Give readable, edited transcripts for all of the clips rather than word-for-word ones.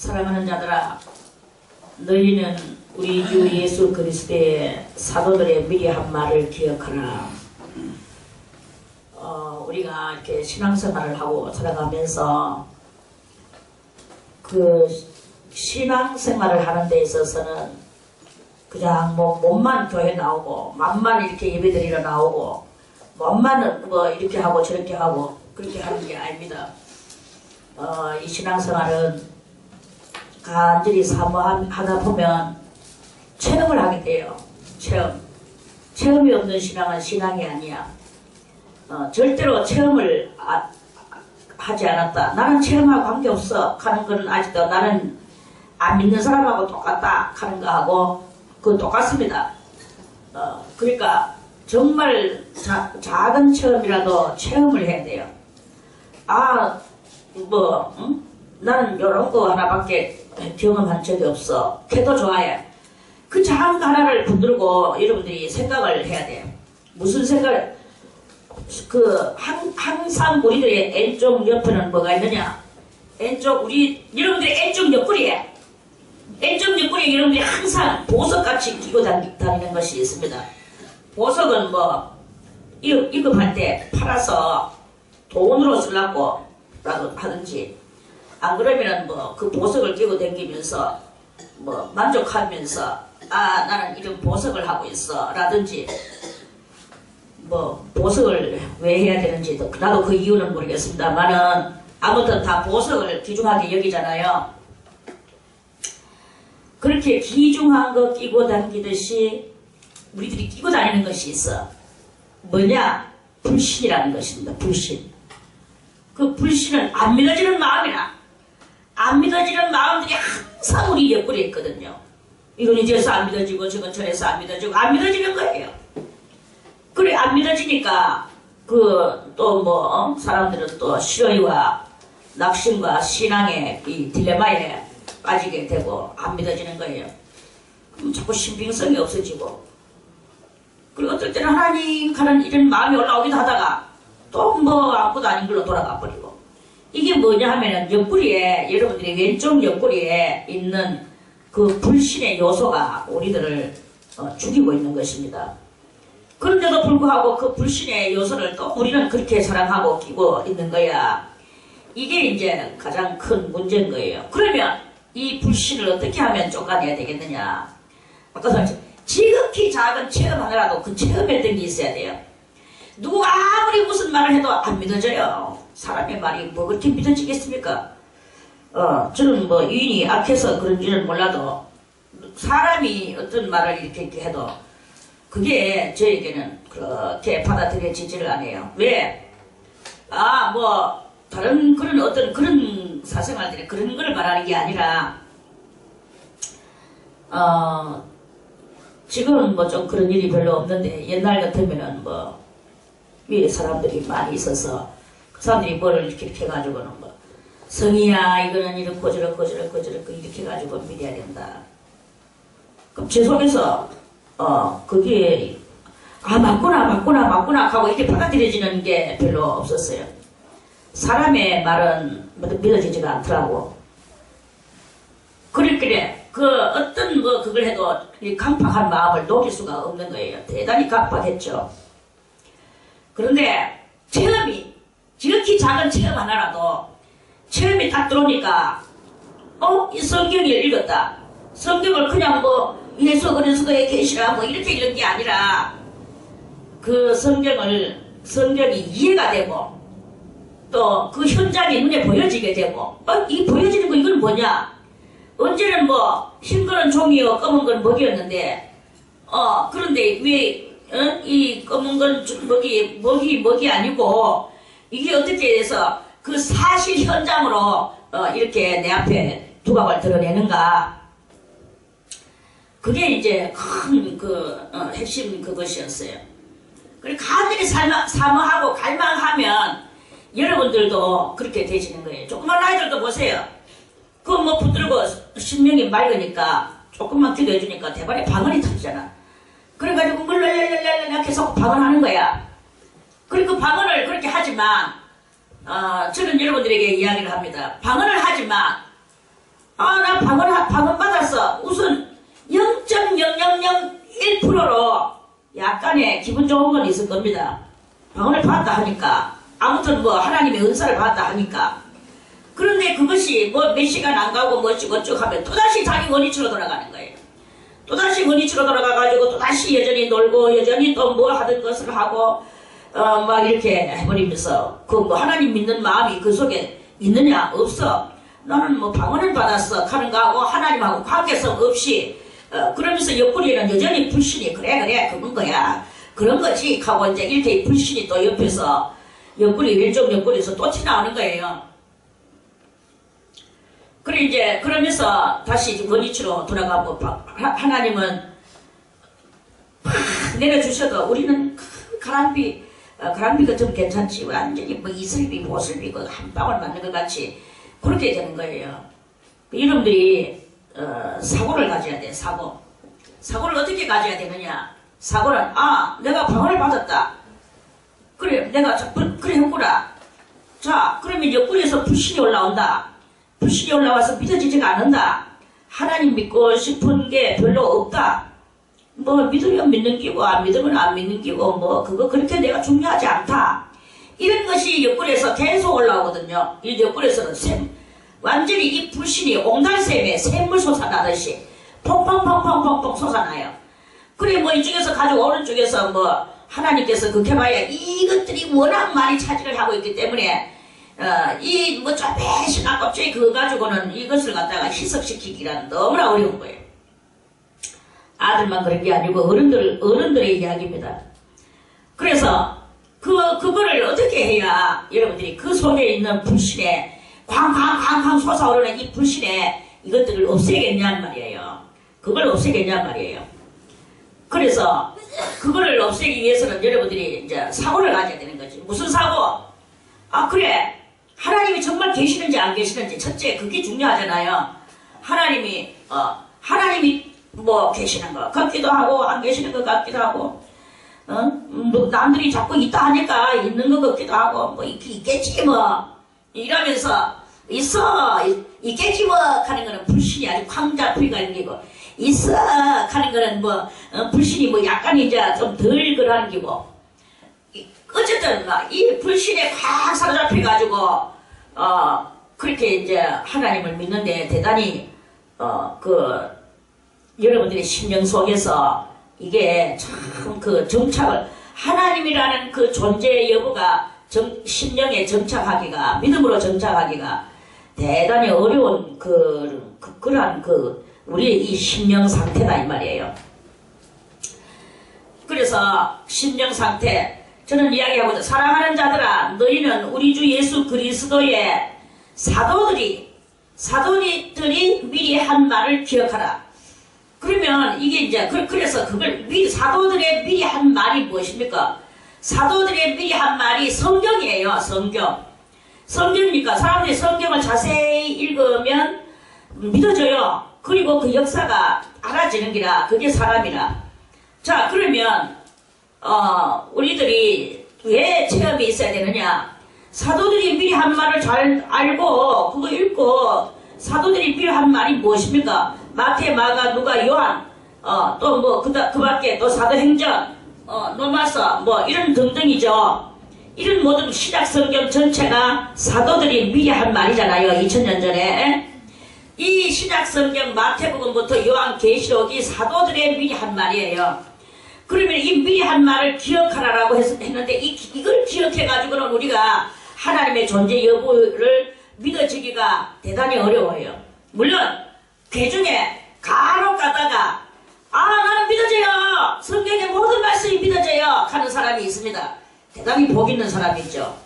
사랑하는 자들아, 너희는 우리 주 예수 그리스도의 사도들의 미리 한 말을 기억하라. 우리가 이렇게 신앙생활을 하고 살아가면서 그 신앙생활을 하는 데 있어서는 그냥 뭐 몸만 교회 나오고 맘만 이렇게 예배드리러 나오고 몸만 뭐 이렇게 하고 저렇게 하고 그렇게 하는 게 아닙니다. 이 신앙생활은 간절히 사모하다 보면 체험을 하게 돼요. 체험이 없는 신앙은 신앙이 아니야. 절대로 체험을 하지 않았다. 나는 체험하고 관계없어 하는 거는 아직도 나는 안 믿는 사람하고 똑같다 하는 거하고 그 똑같습니다. 그러니까 정말 작은 체험이라도 체험을 해야 돼요. 나는 이런 거 하나밖에 경험한 적이 없어. 걔도 좋아해. 그 작은 거 하나를 붙들고 여러분들이 생각을 해야 돼요. 무슨 생각을? 항상 우리들의 왼쪽 옆에는 뭐가 있느냐? 여러분들의 왼쪽 옆구리에 여러분들이 항상 보석같이 끼고 다니는 것이 있습니다. 보석은 이급할 때 팔아서 돈으로 쓰려고 라도 하든지, 안 그러면은 그 보석을 끼고 다니면서 만족하면서 나는 이런 보석을 하고 있어 라든지, 보석을 왜 해야 되는지 나도 그 이유는 모르겠습니다만은 아무튼 다 보석을 귀중하게 여기잖아요. 그렇게 귀중한 거 끼고 다니듯이 우리들이 끼고 다니는 것이 있어. 뭐냐? 불신이라는 것입니다. 불신. 그 불신은 안 믿어지는 마음이라. 안 믿어지는 마음들이 항상 우리 옆구리에 있거든요. 이건 이제서 안 믿어지고 저건 저래서 안 믿어지는 거예요. 그래, 안 믿어지니까 사람들은 또 실의와 낙심과 신앙의 이 딜레마에 빠지게 되고 안 믿어지는 거예요. 그럼 자꾸 신빙성이 없어지고, 그리고 어떨 때는 하나님 하는 이런 마음이 올라오기도 하다가 또 아무것도 아닌 걸로 돌아가 버리고. 이게 뭐냐 하면은 여러분들이 왼쪽 옆구리에 있는 그 불신의 요소가 우리들을 죽이고 있는 것입니다. 그런데도 불구하고 그 불신의 요소를 또 우리는 그렇게 사랑하고 끼고 있는 거야. 이게 이제 가장 큰 문제인 거예요. 그러면 이 불신을 어떻게 하면 쫓아내야 되겠느냐? 아까 말했죠. 지극히 작은 체험 하나라도 그 체험했던 게 있어야 돼요. 누구가 아무리 무슨 말을 해도 안 믿어져요. 사람의 말이 그렇게 믿어지겠습니까? 저는 유인이 악해서 그런지는 몰라도 사람이 어떤 말을 이렇게 해도 그게 저에게는 그렇게 받아들여지지를 않아요. 왜? 다른 그런 사생활들이 그런 걸 말하는 게 아니라, 지금은 좀 그런 일이 별로 없는데, 옛날 같으면은 위에 사람들이 많이 있어서, 그 사람들이 뭐를 이렇게 해가지고는 성이야, 이거는 이렇고 저렇고 이렇게 해가지고 믿어야 된다. 그럼 제 속에서, 그게, 맞구나 하고 이렇게 받아들여지는 게 별로 없었어요. 사람의 말은 믿어지지가 않더라고. 그래. 어떤 그걸 해도 이 강팍한 마음을 녹일 수가 없는 거예요. 대단히 강팍했죠. 그런데 지극히 작은 체험 하나라도 체험이 딱 들어오니까, 이 성경을 읽었다. 성경을 그냥 예수 그리스도의 계시라고 이렇게 읽은 게 아니라, 그 성경이 이해가 되고, 또 그 현장이 눈에 보여지게 되고, 이 보여지는 거 이건 뭐냐? 언제는 흰 거는 종이요, 검은 건 먹이였는데, 그런데 왜, 이 검은 건 먹이 아니고, 이게 어떻게 해서 그 사실 현장으로, 이렇게 내 앞에 두각을 드러내는가? 그게 이제 큰 핵심 그것이었어요. 그리고 간절히 사모하고 갈망하면 여러분들도 그렇게 되시는 거예요. 조그만 아이들도 보세요. 붙들고 신명이 맑으니까 조금만 기도해주니까 대발에 방언이 터지잖아. 그래가지고 물랄랄랄랄 계속 방언하는 거야. 그리고 방언을 그렇게 하지만 저는 여러분들에게 이야기를 합니다. 방언을 하지만 나 방언 받았어. 우선 0.0001%로 약간의 기분 좋은 건 있을 겁니다. 방언을 받았다 하니까. 아무튼 뭐 하나님의 은사를 받았다 하니까. 그런데 그것이 뭐 몇 시간 안 가고 뭐 어쩌고 하면 또다시 자기 원위치로 돌아가는 거예요. 또다시 원위치로 돌아가가지고 또다시 여전히 놀고 여전히 또 뭐 하던 것을 하고 막 이렇게 해버리면서 그 뭐 하나님 믿는 마음이 그 속에 있느냐? 없어. 나는 뭐 방언을 받았어 하는 거하고 하나님하고 관계성 없이 그러면서 옆구리에는 여전히 불신이 그래 그런 거야. 그런 거지 하고 이제 이렇게 불신이 또 옆에서 옆구리 왼쪽 옆구리에서 또 튀나오는 거예요. 그래 이제 그러면서 다시 원위치로 돌아가고 하나님은 팍 내려주셔도 우리는 가랑비가 좀 괜찮지 완전히 뭐 이슬비 모슬비 한 방울 맞는 것 같이 그렇게 되는 거예요. 이놈들이 사고를 가져야 돼. 사고를 어떻게 가져야 되느냐. 사고는 내가 방언을 받았다. 그래 내가 그래 했구나. 자 그러면 옆구리에서 불신이 올라온다. 불신이 올라와서 믿어지지가 않는다. 하나님 믿고 싶은 게 별로 없다. 뭐 믿으면 믿는 기고 안 믿으면 안 믿는 기고 뭐 그거 그렇게 내가 중요하지 않다. 이런 것이 옆구리에서 계속 올라오거든요. 이 옆구리에서는 완전히 이 불신이 옹달샘에 샘물 솟아나듯이 펑펑펑펑펑펑 솟아나요. 그래 뭐 이쪽에서 가지고 오른쪽에서 뭐 하나님께서 그렇게 봐야 이것들이 워낙 많이 차지를 하고 있기 때문에 이 뭐 쪼매신 껍질 그거 가지고는 이것을 갖다가 희석시키기란 너무나 어려운 거예요. 아들만 그런 게 아니고 어른들의 이야기입니다. 그래서 그거를 어떻게 해야 여러분들이 그 속에 있는 불신에 쾅쾅쾅쾅 솟아오르는 이 불신에 이것들을 없애겠냐는 말이에요. 그걸 없애겠냐는 말이에요. 그래서 그거를 없애기 위해서는 여러분들이 이제 사고를 가져야 되는 거지. 무슨 사고? 그래. 하나님이 정말 계시는지 안 계시는지 첫째 그게 중요하잖아요. 하나님이 뭐 계시는 것 같기도 하고 안 계시는 것 같기도 하고 뭐 남들이 자꾸 있다 하니까 있는 것 같기도 하고 뭐 있겠지 뭐 이러면서 있겠지 뭐 하는 거는 불신이 아주 광자풀이가 있는 거고 있어 하는 거는 뭐 불신이 뭐 약간 이제 좀 덜 그러는 거고 어쨌든 이 불신에 꽉 사로잡혀가지고 그렇게 이제 하나님을 믿는데 대단히 여러분들의 심령 속에서 이게 참 그 정착을 하나님이라는 그 존재 여부가 심령에 정착하기가 믿음으로 정착하기가 대단히 어려운 그러한 우리의 이 심령 상태다 이 말이에요. 그래서 심령 상태 저는 이야기하고 있다. 사랑하는 자들아 너희는 우리 주 예수 그리스도의 사도들이 미리 한 말을 기억하라. 그러면 이게 이제 그래서 그걸 사도들의 미리 한 말이 무엇입니까? 사도들의 미리 한 말이 성경이에요. 성경이니까 사람들이 성경을 자세히 읽으면 믿어져요. 그리고 그 역사가 알아지는 기라 그게 사람이라. 자 그러면 우리들이 왜 체험이 있어야 되느냐? 사도들이 미리 한 말을 잘 알고 그거 읽고 사도들이 미리 한 말이 무엇입니까? 마태, 마가, 누가, 요한 또 뭐 그 밖에 또 사도행전 로마서 뭐 이런 등등이죠. 이런 모든 신약 성경 전체가 사도들이 미리 한 말이잖아요. 2000년 전에 이 신약 성경 마태복음부터 요한계시록이 사도들의 미리 한 말이에요. 그러면 이 미리 한 말을 기억하라라고 했는데 이걸 기억해가지고는 우리가 하나님의 존재 여부를 믿어지기가 대단히 어려워요. 물론 그 중에 간혹 가다가 나는 믿어져요. 성경의 모든 말씀이 믿어져요 하는 사람이 있습니다. 대단히 복 있는 사람이 있죠.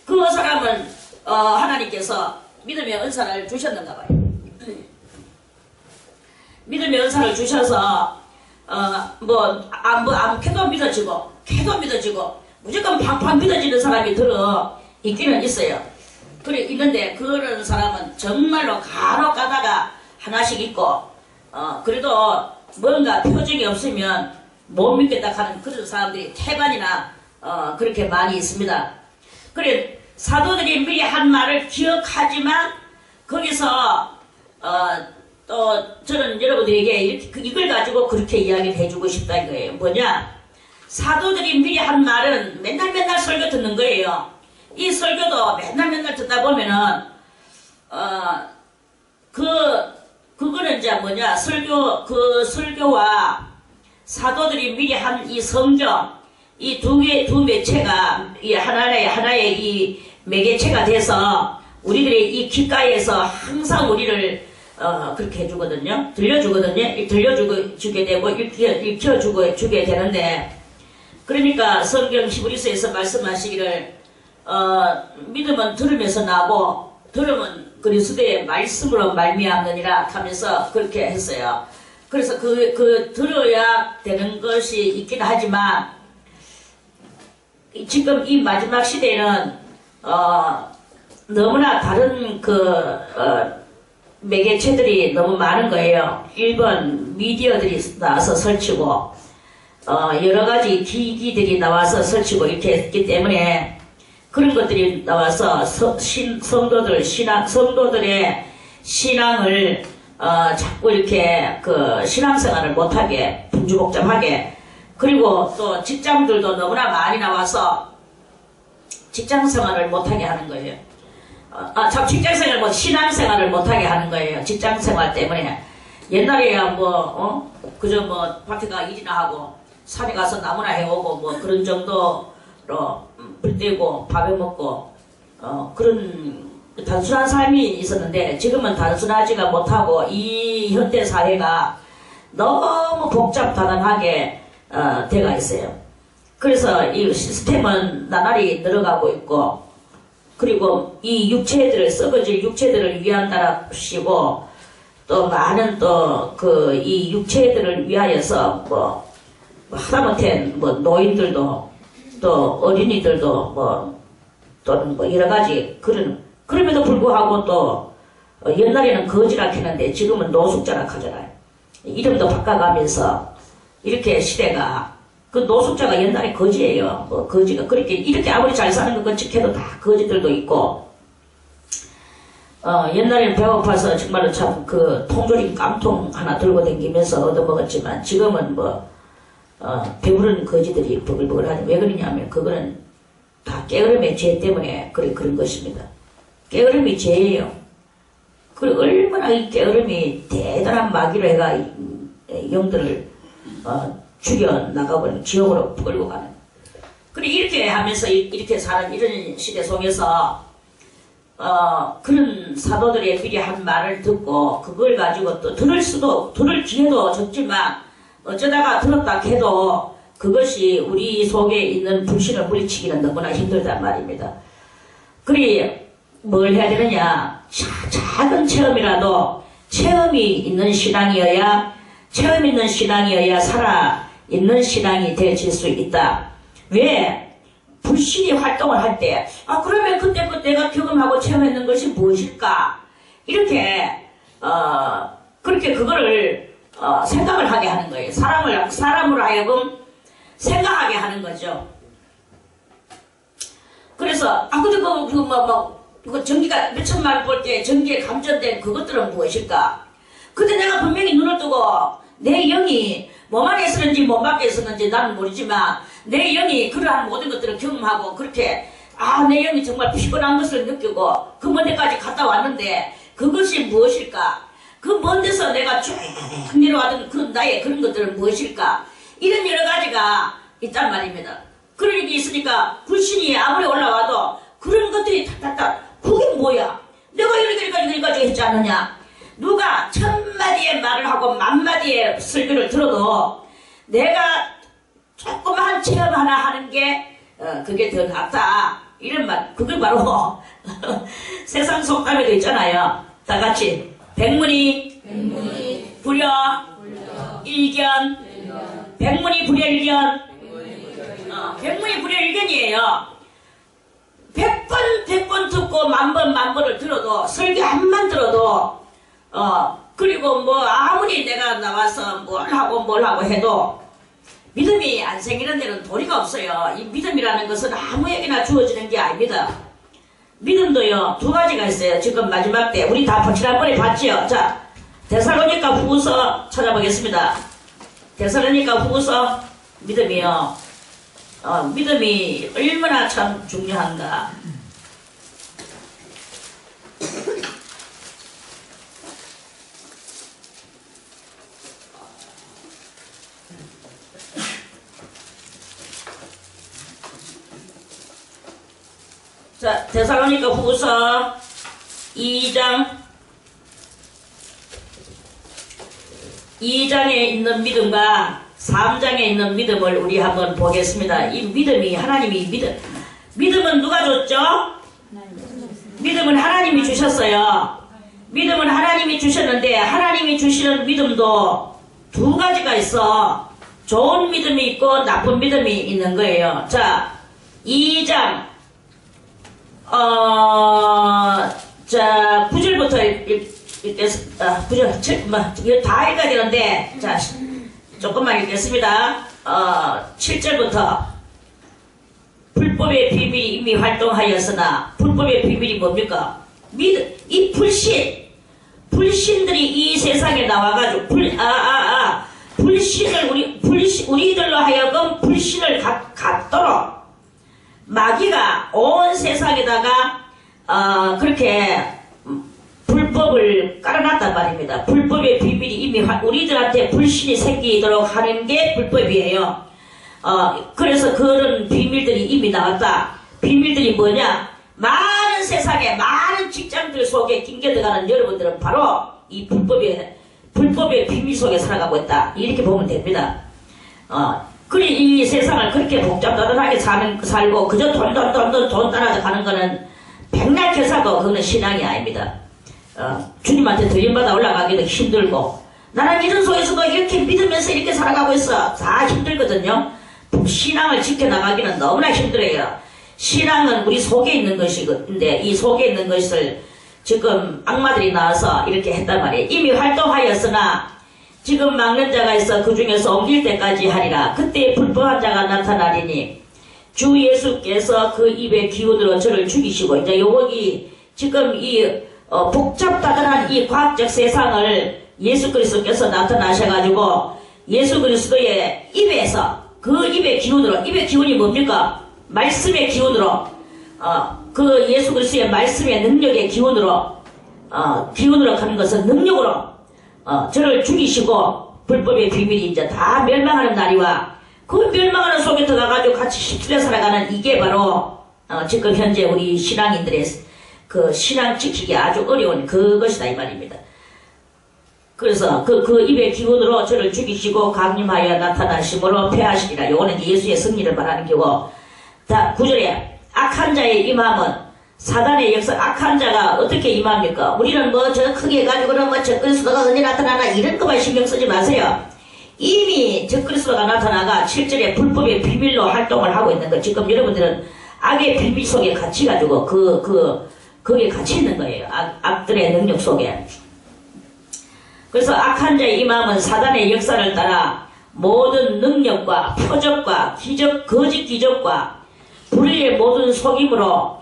그 사람은 하나님께서 믿음의 은사를 주셨는가 봐요. 믿음의 은사를 주셔서 캐도 믿어지고 무조건 팡팡 믿어지는 사람이 있기는 있어요. 그래 있는데 그런 사람은 정말로 간혹 가다가 하나씩 있고 그래도 뭔가 표정이 없으면 못 믿겠다 하는 그런 사람들이 태반이나 그렇게 많이 있습니다. 그래 사도들이 미리 한 말을 기억하지만 거기서 또 저는 여러분들에게 이걸 가지고 그렇게 이야기를 해주고 싶다 이거예요. 뭐냐? 사도들이 미리 한 말은 맨날 설교 듣는 거예요. 이 설교도 맨날 듣다 보면은 그거는 이제 뭐냐? 설교와 사도들이 미리 한 이 성경 이 두 매체가 이 하나의 이 매개체가 돼서 우리들의 이 귓가에서 항상 우리를 그렇게 해주거든요. 들려주게 되고 읽혀주게 되는데, 그러니까 성경 히브리서에서 말씀하시기를 믿음은 들으면서 나고 들음은 그리스도의 말씀으로 말미암느니라 하면서 그렇게 했어요. 그래서 그 들어야 되는 것이 있긴 하지만 지금 이 마지막 시대에는 너무나 다른 매개체들이 너무 많은 거예요. 일본 미디어들이 나와서 설치고 여러가지 기기들이 나와서 설치고 이렇게 했기 때문에 그런 것들이 나와서 성도들의 신앙을 자꾸 이렇게 신앙생활을 못하게 분주복잡하게, 그리고 또 직장들도 너무나 많이 나와서 직장생활을 못하게 하는 거예요. 참 직장생활 신앙생활을 못하게 하는 거예요. 직장생활 때문에. 옛날에야 그저 밭에 가 일이나 하고 산에 가서 나무나 해오고 그런 정도로 불 떼고 밥에 먹고 그런 단순한 삶이 있었는데, 지금은 단순하지가 못하고 이 현대 사회가 너무 복잡다단하게 돼가 있어요. 그래서 이 시스템은 나날이 늘어가고 있고, 그리고 이 썩어질 육체들을 위한다랍시고, 또 많은 이 육체들을 위하여서 하다못해 노인들도 또 어린이들도 또는 여러 가지 그럼에도 불구하고 또 옛날에는 거지라 했는데 지금은 노숙자라 하잖아요. 이름도 바꿔가면서 이렇게 시대가, 그 노숙자가 옛날에 거지예요. 거지가 그렇게 이렇게 아무리 잘 사는 것 건축해도 다 거지들도 있고, 옛날에는 배고파서 정말로 참 통조림 깡통 하나 들고 다니면서 얻어먹었지만 지금은 배부른 거지들이 버글버글하니 왜 그러냐면 그거는 다 게으름의 죄 때문에 그런 것입니다. 게으름이 죄예요. 그리고 얼마나 이 게으름이 대단한 마귀로 해가 영들을 죽여 나가버리는, 지옥으로 끌고 가는. 그리고 이렇게 하면서 이렇게 사는 이런 시대 속에서 그런 사도들의 미리 한 말을 듣고 그걸 가지고 또 들을 기회도 적지만 어쩌다가 들었다 해도 그것이 우리 속에 있는 불신을 물리치기는 너무나 힘들단 말입니다. 그리 뭘 해야 되느냐? 작은 체험이라도 체험 있는 신앙이어야 살아있는 신앙이 되어질 수 있다. 왜? 불신이 활동을 할 때, 그러면 그때 내가 경험하고 체험했는 것이 무엇일까? 이렇게, 그렇게 그거를, 생각을 하게 하는 거예요. 사람으로 하여금 생각하게 하는 거죠. 그래서, 근데 전기가 몇천만 원 볼 때 전기에 감전된 그것들은 무엇일까? 근데 내가 분명히 눈을 뜨고 내 영이 몸 안에 있었는지 몸 밖에 있었는지 나는 모르지만 내 영이 그러한 모든 것들을 경험하고 그렇게 내 영이 정말 피곤한 것을 느끼고 그 먼 데까지 갔다 왔는데 그것이 무엇일까? 그 먼 데서 내가 쭉 내려왔던 그 나의 그런 것들은 무엇일까? 이런 여러 가지가 있단 말입니다. 그런 일이 있으니까 불신이 아무리 올라와도 그런 것들이 그게 뭐야? 내가 이렇게 했지 않느냐? 누가 1000마디의 말을 하고 10,000마디의 설교를 들어도 내가 조그마한 체험 하나 하는 게 그게 더 낫다. 이런 말, 그걸 바로 세상 속담에도 있잖아요. 다 같이 백문이 불여 일견, 백문이 불여 일견, 백문이 불여 일견이에요. 100번 듣고 10,000번을 들어도 설교 한 번 들어도 그리고 아무리 내가 나와서 뭘 하고 해도 믿음이 안 생기는 데는 도리가 없어요. 이 믿음이라는 것은 아무에게나 주어지는 게 아닙니다. 믿음도요, 두 가지가 있어요. 지금 마지막 때. 우리 다 지난번에 봤지요? 자, 데살로니가 후서 찾아보겠습니다. 데살로니가 후서 믿음이요. 믿음이 얼마나 참 중요한가. 자, 데살로니가 후서 2장에 있는 믿음과 3장에 있는 믿음을 우리 한번 보겠습니다. 이 믿음이 하나님이 믿음은 누가 줬죠? 믿음은 하나님이 주셨어요. 믿음은 하나님이 주셨는데 하나님이 주시는 믿음도 두 가지가 있어. 좋은 믿음이 있고 나쁜 믿음이 있는 거예요. 자, 2장 자, 9절부터 읽겠습니다. 9절, 7, 이거 다 읽어야 되는데, 자, 조금만 읽겠습니다. 7절부터. 불법의 비밀이 이미 활동하였으나, 불법의 비밀이 뭡니까? 이 불신들이 이 세상에 나와가지고, 우리들로 하여금 불신을 갖도록, 마귀가 온 세상에다가 그렇게 불법을 깔아놨단 말입니다. 불법의 비밀이 이미 우리들한테 불신이 생기도록 하는 게 불법이에요. 그래서 그런 비밀들이 이미 나왔다. 비밀들이 뭐냐? 많은 세상에 많은 직장들 속에 낑겨 들어가는 여러분들은 바로 이 불법의 비밀 속에 살아가고 있다. 이렇게 보면 됩니다. 그래, 이 세상을 그렇게 복잡하게 살고, 그저 돈 따라서 가는 거는 백날개사고, 그거는 신앙이 아닙니다. 주님한테 드림받아 올라가기도 힘들고, 나는 이런 속에서도 이렇게 믿으면서 이렇게 살아가고 있어. 다 힘들거든요. 신앙을 지켜나가기는 너무나 힘들어요. 신앙은 우리 속에 있는 것이건데, 이 속에 있는 것을 지금 악마들이 나와서 이렇게 했단 말이에요. 이미 활동하였으나, 지금 막는 자가 있어 그 중에서 옮길 때까지 하리라. 그때 불법한 자가 나타나리니 주 예수께서 그 입의 기운으로 저를 죽이시고, 이제 여기 지금 이 복잡다단한 이 과학적 세상을 예수 그리스도께서 나타나셔가지고 예수 그리스도의 입에서 그 입의 기운으로, 입의 기운이 뭡니까? 말씀의 기운으로, 그 예수 그리스도의 말씀의 능력의 기운으로 가는 것은 능력으로 저를 죽이시고, 불법의 비밀이 이제 다 멸망하는 날이와 그 멸망하는 속에 들어가가지고 같이 십술에 살아가는 이게 바로 지금 현재 우리 신앙인들의 그 신앙 지키기 아주 어려운 그것이다 이 말입니다. 그래서 그 입의 기운으로 저를 죽이시고 강림하여 나타나심으로 패하시리라. 요거는 예수의 승리를 말하는 거고, 9절에 악한 자의 임함은 사단의 역사, 악한 자가 어떻게 임합니까? 우리는 뭐 저 크게 해가지고는 뭐 적그리스도가 언제 나타나나 이런 것만 신경 쓰지 마세요. 이미 적그리스도가 나타나가 실제로 불법의 비밀로 활동을 하고 있는 거. 지금 여러분들은 악의 비밀 속에 갇혀가지고 거기에 갇혀 있는 거예요. 악들의 능력 속에. 그래서 악한 자의 임함은 사단의 역사를 따라 모든 능력과 표적과 기적, 거짓 기적과 불의의 모든 속임으로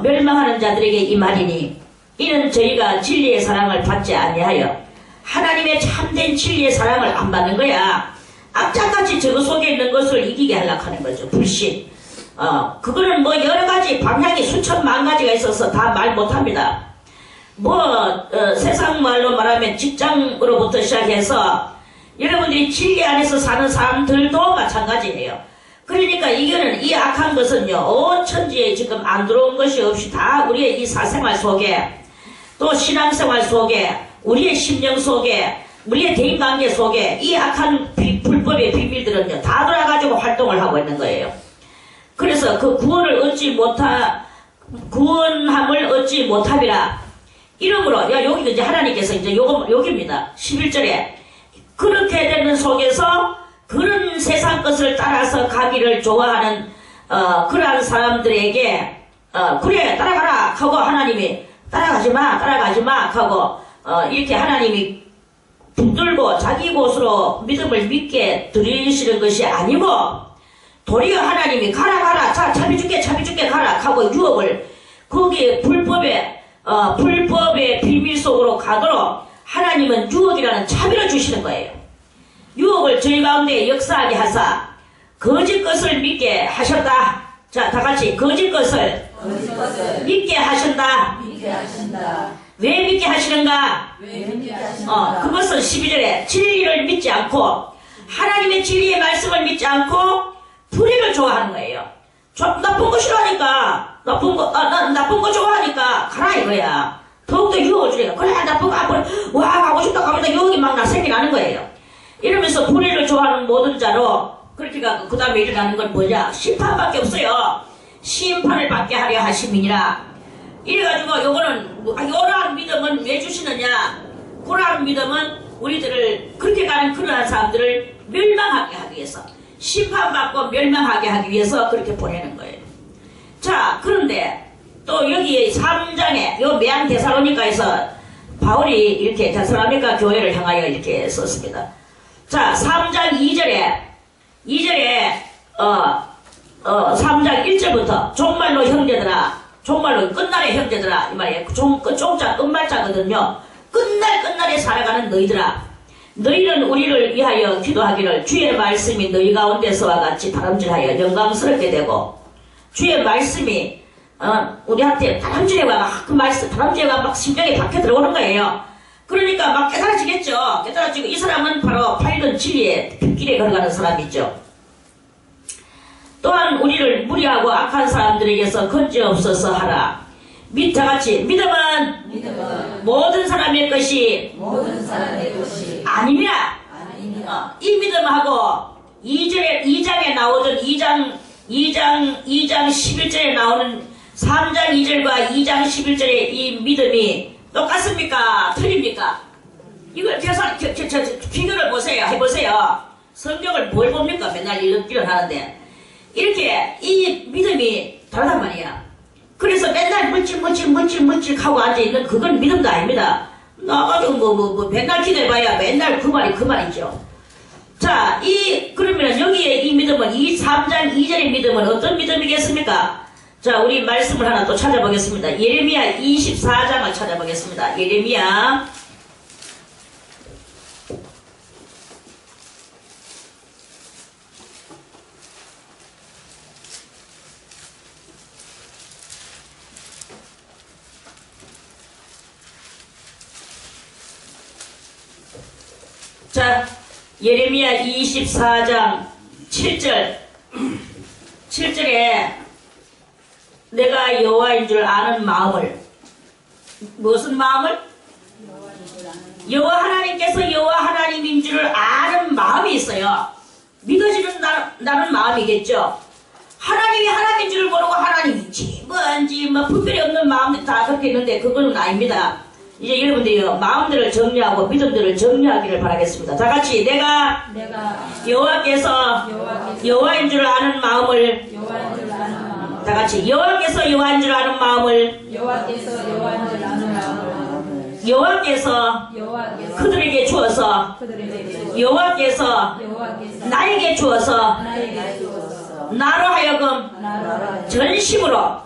멸망하는 자들에게 임하리니, 이는 저희가 진리의 사랑을 받지 아니하여 하나님의 참된 진리의 사랑을 안 받는 거야. 악착같이 저거 속에 있는 것을 이기게 하려고 하는 거죠. 불신. 그거는 뭐 여러 가지 방향이 수천만 가지가 있어서 다 말 못합니다. 세상 말로 말하면 직장으로부터 시작해서 여러분들이 진리 안에서 사는 사람들도 마찬가지예요. 그러니까 이거는, 이 악한 것은요, 온 천지에 지금 안 들어온 것이 없이 다 우리의 이 사생활 속에, 또 신앙생활 속에, 우리의 심령 속에, 우리의 대인관계 속에 이 악한 불법의 비밀들은요, 다 돌아가지고 활동을 하고 있는 거예요. 그래서 그 구원함을 얻지 못함이라. 이러므로, 여기 이제 하나님께서 이제 여기입니다. 11절에. 그렇게 되는 속에서 그런 세상 것을 따라서 가기를 좋아하는 그러한 사람들에게 그래 따라가라 하고 하나님이 따라가지 마 하고 이렇게 하나님이 붙들고 자기 곳으로 믿음을 믿게 들이시는 것이 아니고, 도리어 하나님이 가라 자 차비줄게 가라 하고 유업을 거기에 불법의 비밀 속으로 가도록 하나님은 유혹이라는 차비를 주시는 거예요. 유혹을 저희 가운데 역사하게 하사 거짓 것을 믿게 하셨다. 자, 다 같이 거짓 것을 믿게 하신다. 왜 믿게 하시는가? 그것은 12절에 진리를 믿지 않고 하나님의 진리의 말씀을 믿지 않고 불의를 좋아하는 거예요. 나쁜 거 싫어하니까 나쁜 거 좋아하니까 가라 이거야. 더욱더 유혹을 주니까 그래 나쁜 거 와 가고 싶다 가보다 유혹이 막 생겨나는 거예요. 이러면서 불의를 좋아하는 모든 자로 그렇게 가고 그 다음에 일어나는 건 뭐냐? 심판밖에 없어요. 심판을 받게 하려 하심이니라. 이래가지고 요거는 요러한 믿음은 왜 주시느냐? 그러한 믿음은 우리들을 그렇게 가는 그러한 사람들을 멸망하게 하기 위해서 심판받고 멸망하게 하기 위해서 그렇게 보내는 거예요. 자, 그런데 또 여기 3장에 요 메안 데살로니가에서 바울이 이렇게 데살로니가 교회를 향하여 이렇게 썼습니다. 자, 3장 2절에 3장 1절부터 정말로 형제들아, 정말로 끝날의 형제들아 이 말이에요. 종자 끝말자거든요. 끝날에 살아가는 너희들아, 너희는 우리를 위하여 기도하기를 주의 말씀이 너희 가운데서와 같이 다름질하여 영광스럽게 되고, 주의 말씀이 우리한테 다름질해가 그 말씀 다름질해가 막 심장에 박혀 들어오는 거예요. 그러니까 막 깨달아지겠죠. 깨달아지고 이 사람은 바로 팔던 진리의 빗길에 걸어가는 사람이죠. 또한 우리를 무리하고 악한 사람들에게서 건지옵소서 하라. 다같이 믿음은 모든 사람의 것이 아닙니다. 이 믿음하고 2장에 나오던 2장 11절에 나오는 3장 2절과 2장 11절의 이 믿음이 똑같습니까? 틀립니까? 이걸 비교를 보세요. 해보세요. 성경을 뭘 봅니까? 맨날 읽기를 하는데 이렇게 이 믿음이 다르단 말이야. 그래서 맨날 물질 하고 앉아있는 그건 믿음도 아닙니다. 나가지고 맨날 기도해봐야 맨날 그 말이죠. 자, 그러면 여기에 이 믿음은 이 3장 2절의 믿음은 어떤 믿음이겠습니까? 자, 우리 말씀을 하나 또 찾아보겠습니다. 예레미야 24장을 찾아보겠습니다. 예레미야 자, 예레미야 24장 7절에 내가 여호와인 줄 아는 마음을, 무슨 마음을? 여호와 하나님께서 여호와 하나님인 줄 아는 마음이 있어요. 믿어지는 나는 마음이겠죠. 하나님이 하나님인 줄 모르고 하나님인지 뭔지 분별이 없는 마음들이 다 그렇게 있는데 그거는 아닙니다. 이제 여러분들이 마음들을 정리하고 믿음들을 정리하기를 바라겠습니다. 다 같이 내가 여호와께서 여호와인 줄 아는 마음을, 다 같이 여호와께서 여호와인 줄 아는 마음을 여호와께서 그들에게 주어서 여호와께서 나에게 주어서 나로 하여금 전심으로,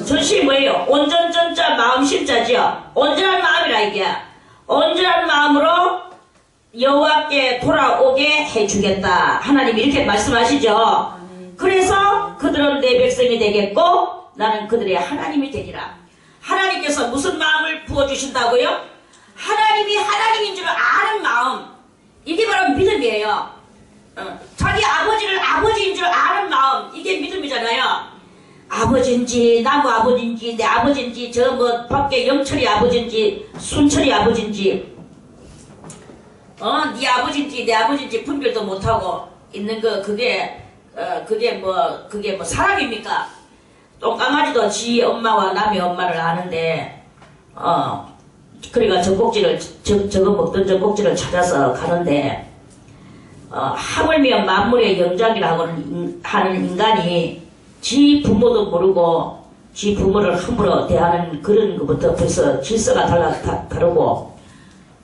전심이 뭐예요? 온전전자 마음심자지요. 온전한 마음이라 이게. 온전한 마음으로 여호와께 돌아오게 해주겠다. 하나님 이렇게 말씀하시죠. 그래서 그들은 내 백성이 되겠고 나는 그들의 하나님이 되리라. 하나님께서 무슨 마음을 부어주신다고요? 하나님이 하나님인 줄 아는 마음. 이게 바로 믿음이에요. 자기 아버지를 아버지인 줄 아는 마음, 이게 믿음이잖아요. 아버지인지 나무 아버지인지 내 아버지인지 저 밖에 영철이 아버지인지 순철이 아버지인지 네 아버지인지 내 아버지인지 분별도 못하고 있는 거, 그게 사람입니까? 똥강아지도 지 엄마와 남의 엄마를 아는데 그러니까 저거 먹던 젖꼭지를 찾아서 가는데 하물며 만물의 영장이라고 하는 인간이 지 부모도 모르고 지 부모를 함부로 대하는 그런 것부터 벌써 질서가 다르고,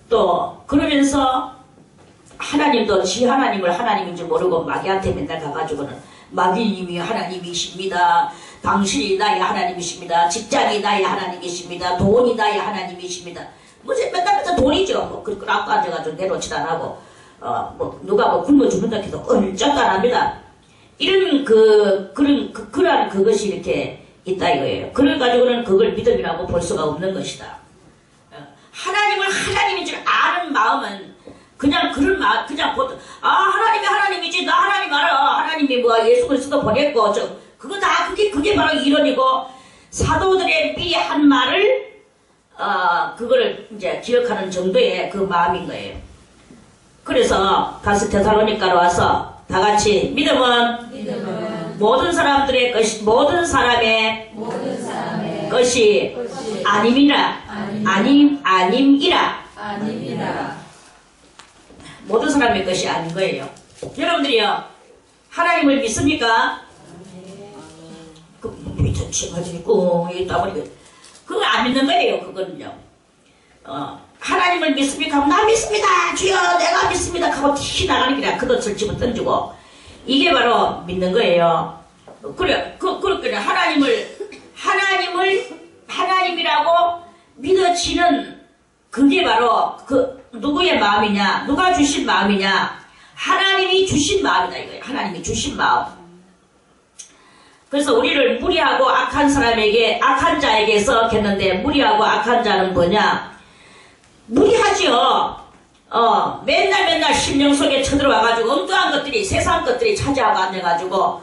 또 그러면서 하나님도 지 하나님을 하나님인 줄 모르고 마귀한테 맨날 가가지고는 마귀님이 하나님이십니다. 당신이 나의 하나님이십니다. 직장이 나의 하나님이십니다. 돈이 나의 하나님이십니다. 맨날 돈이죠. 그걸 안고 앉아가지고 내놓지도 안 하고 누가 굶어 죽는다 해도 얼쩍도 안 합니다. 이런 그러한 그것이 이렇게 있다 이거예요. 그래가지고는 그걸 믿음이라고 볼 수가 없는 것이다. 하나님을 하나님인 줄 아는 마음은 그냥 그런 마음, 그냥 보통 하나님이 하나님이지 나 하나님 알아. 하나님이 예수 그리스도 보냈고 그거 다 그게 바로 이론이고 사도들의 미리 한 말을 그거를 이제 기억하는 정도의 그 마음인 거예요. 그래서 다시 데살로니가로 와서 다 같이 믿음은 모든 사람들의 것이 모든 사람의 것이 아님이라 모든 사람의 것이 아닌 거예요. 여러분들이요 하나님을 믿습니까? 밑에 치가지고 그거 안 믿는 거예요. 그거는요. 하나님을 믿습니까? 하면 나 믿습니다. 주여 내가 믿습니다. 하고 티 나가는 길이야. 그 덫을 집어 던지고 이게 바로 믿는 거예요. 그렇게 하나님이라고 믿어지는 그게 바로 누구의 마음이냐? 누가 주신 마음이냐? 하나님이 주신 마음이다 이거예요. 하나님이 주신 마음. 그래서 우리를 무리하고 악한 자에게서 했는데 무리하고 악한 자는 뭐냐? 무리하지요. 맨날 심령 속에 쳐들어와가지고 엉뚱한 것들이 세상 것들이 차지하고 앉아가지고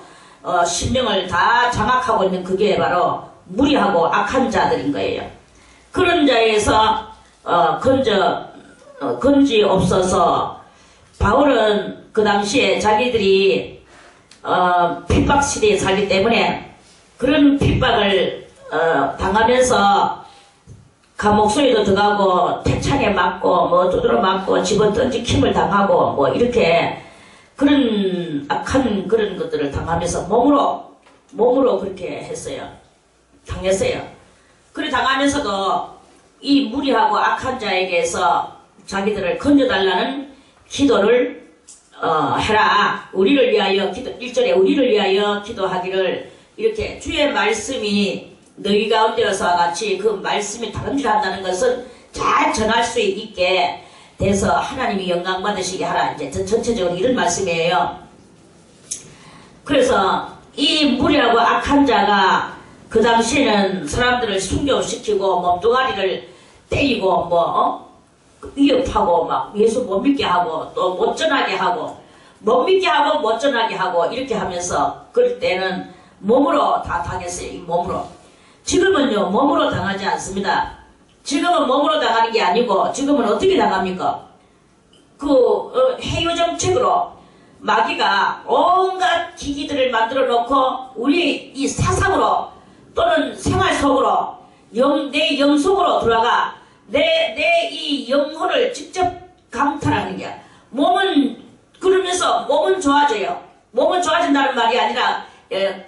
심령을 다 장악하고 있는 그게 바로 무리하고 악한 자들인 거예요. 그런 자에서 건지 없어서 바울은 그 당시에 자기들이 핍박 시대에 살기 때문에 그런 핍박을 당하면서 감옥 속에도 들어가고 태창에 맞고 두드러 맞고 집어 던지킴을 당하고 이렇게 그런 악한 그런 것들을 당하면서 몸으로 그렇게 했어요. 당했어요. 그래 당하면서도 이 무리하고 악한 자에게서 자기들을 건져달라는 기도를 해라. 우리를 위하여 1절에 우리를 위하여 기도하기를 이렇게 주의 말씀이 너희 가운데서와 같이 그 말씀이 다름질한다는 것은 잘 전할 수 있게 돼서 하나님이 영광 받으시게 하라. 이제 전체적으로 이런 말씀이에요. 그래서 이 무리하고 악한 자가 그 당시에는 사람들을 순교시키고 몸뚱아리를 때리고 위협하고 예수 못 믿게 하고 또 못 전하게 하고 못 믿게 하고 못 전하게 하고 이렇게 하면서 그럴 때는 몸으로 다 당했어요. 이 몸으로. 지금은요 몸으로 당하지 않습니다. 지금은 몸으로 당하는 게 아니고 지금은 어떻게 당합니까? 해유 정책으로 마귀가 온갖 기기들을 만들어 놓고 우리 이 사상으로 또는 생활 속으로 내 영 속으로 들어가 내 이 영혼을 직접 강탈하는 게 그러면서 몸은 좋아져요. 몸은 좋아진다는 말이 아니라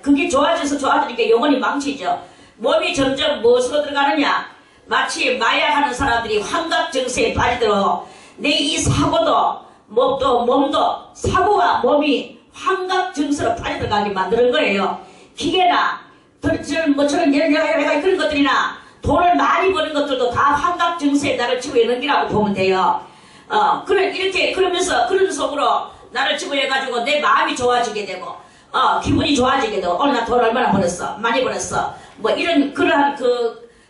그게 좋아지니까 영혼이 망치죠. 몸이 점점 무엇으로 들어가느냐? 마치 마약하는 사람들이 환각증세에 빠지도록 내 이 사고도 몸도 사고와 몸이 환각증세로 빠져들어가게 만드는 거예요. 기계나 저런 그런 것들이나 돈을 많이 버는 것들도 다 환각증세에 나를 집어넣는 넘기라고 보면 돼요. 그러면서 그런 속으로 나를 집어해가지고 내 마음이 좋아지게 되고 기분이 좋아지게 되고 오늘 나 돈 얼마나 벌었어? 많이 벌었어.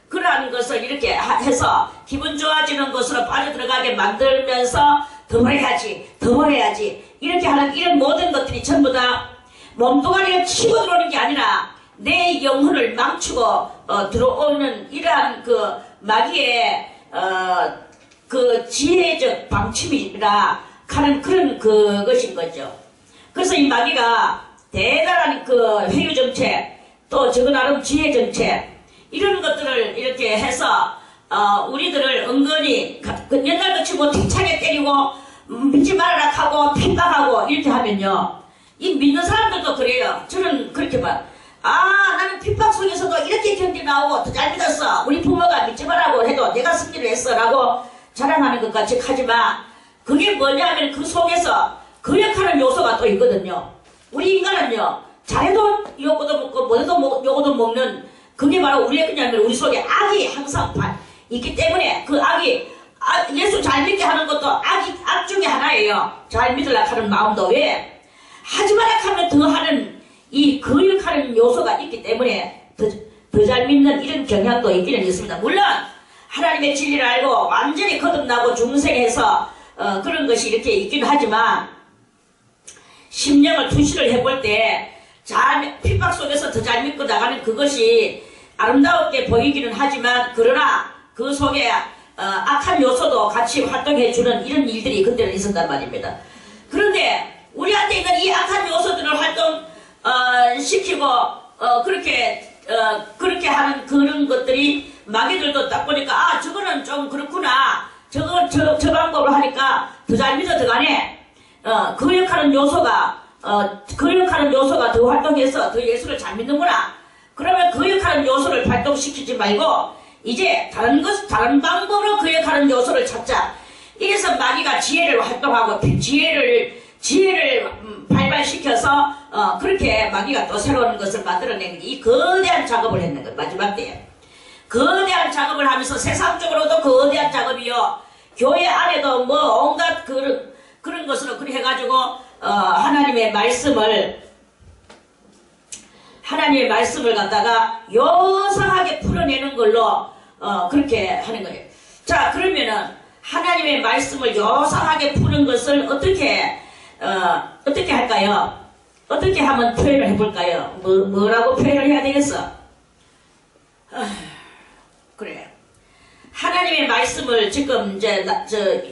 그러한 것을 이렇게 해서 기분 좋아지는 것으로 빠져들어가게 만들면서 더 벌어야지 이렇게 하는 이런 모든 것들이 전부 다 몸뚱아리가 치고 들어오는 게 아니라 내 영혼을 망치고 들어오는 이러한 그 마귀의 그 지혜적 방침이라 하는 그런 그것인 거죠. 그래서 이 마귀가 대단한 그 회유 정책 또 저거 나름 지혜 정책 이런 것들을 이렇게 해서 우리들을 은근히 옛날같이 태창에 때리고 믿지 말아라 하고 핍박하고 이렇게 하면요 이 믿는 사람들도 그래요. 저는 그렇게 나는 핍박 속에서도 이렇게 견디 나오고 더 잘 믿었어. 우리 부모가 믿지 말라고 해도 내가 승리를 했어 라고 자랑하는 것 같이 하지만 그게 뭐냐면 그 속에서 거역하는 요소가 또 있거든요. 우리 인간은요, 잘해도 요거도 먹고 못해도 요거도 먹는 그게 바로 우리의 그냥 우리 속에 악이 항상 있기 때문에 그 악이 예수 잘 믿게 하는 것도 악 중에 하나예요. 잘 믿으려고 하는 마음도 왜? 하지 마라 하면 더 하는 이 거역하는 요소가 있기 때문에 더 잘 믿는 이런 경향도 있기는 있습니다. 물론 하나님의 진리를 알고 완전히 거듭나고 중생해서 그런 것이 이렇게 있긴 하지만 심령을 투시를 해볼 때 잘 핍박 속에서 더 잘 믿고 나가는 그것이 아름다웠게 보이기는 하지만 그러나 그 속에 악한 요소도 같이 활동해주는 이런 일들이 그때는 있었단 말입니다. 그런데 우리한테 있는 이 악한 요소들을 활동시키고 그렇게 하는 그런 것들이 마귀들도 딱 보니까 저거는 좀 그렇구나, 저 방법으로 하니까 더 잘 믿어 들어가네. 거역하는 요소가 더 활동해서 더 예수를 잘 믿는구나. 그러면 거역하는 요소를 활동시키지 말고 이제 다른 방법으로 거역하는 요소를 찾자. 이래서 마귀가 지혜를 활동하고 지혜를 발발시켜서 그렇게 마귀가 또 새로운 것을 만들어낸 이 거대한 작업을 했는 것. 마지막 때에 거대한 작업을 하면서 세상적으로도 거대한 작업이요, 교회 안에도 뭐 온갖 그런 것으로 그래 해가지고 하나님의 말씀을 갖다가 요상하게 풀어내는 걸로 그렇게 하는 거예요. 자, 그러면은 하나님의 말씀을 요상하게 푸는 것을 어떻게 할까요? 어떻게 하면 표현을 해볼까요? 뭐라고 표현을 해야 되겠어? 그래. 하나님의 말씀을 지금 이제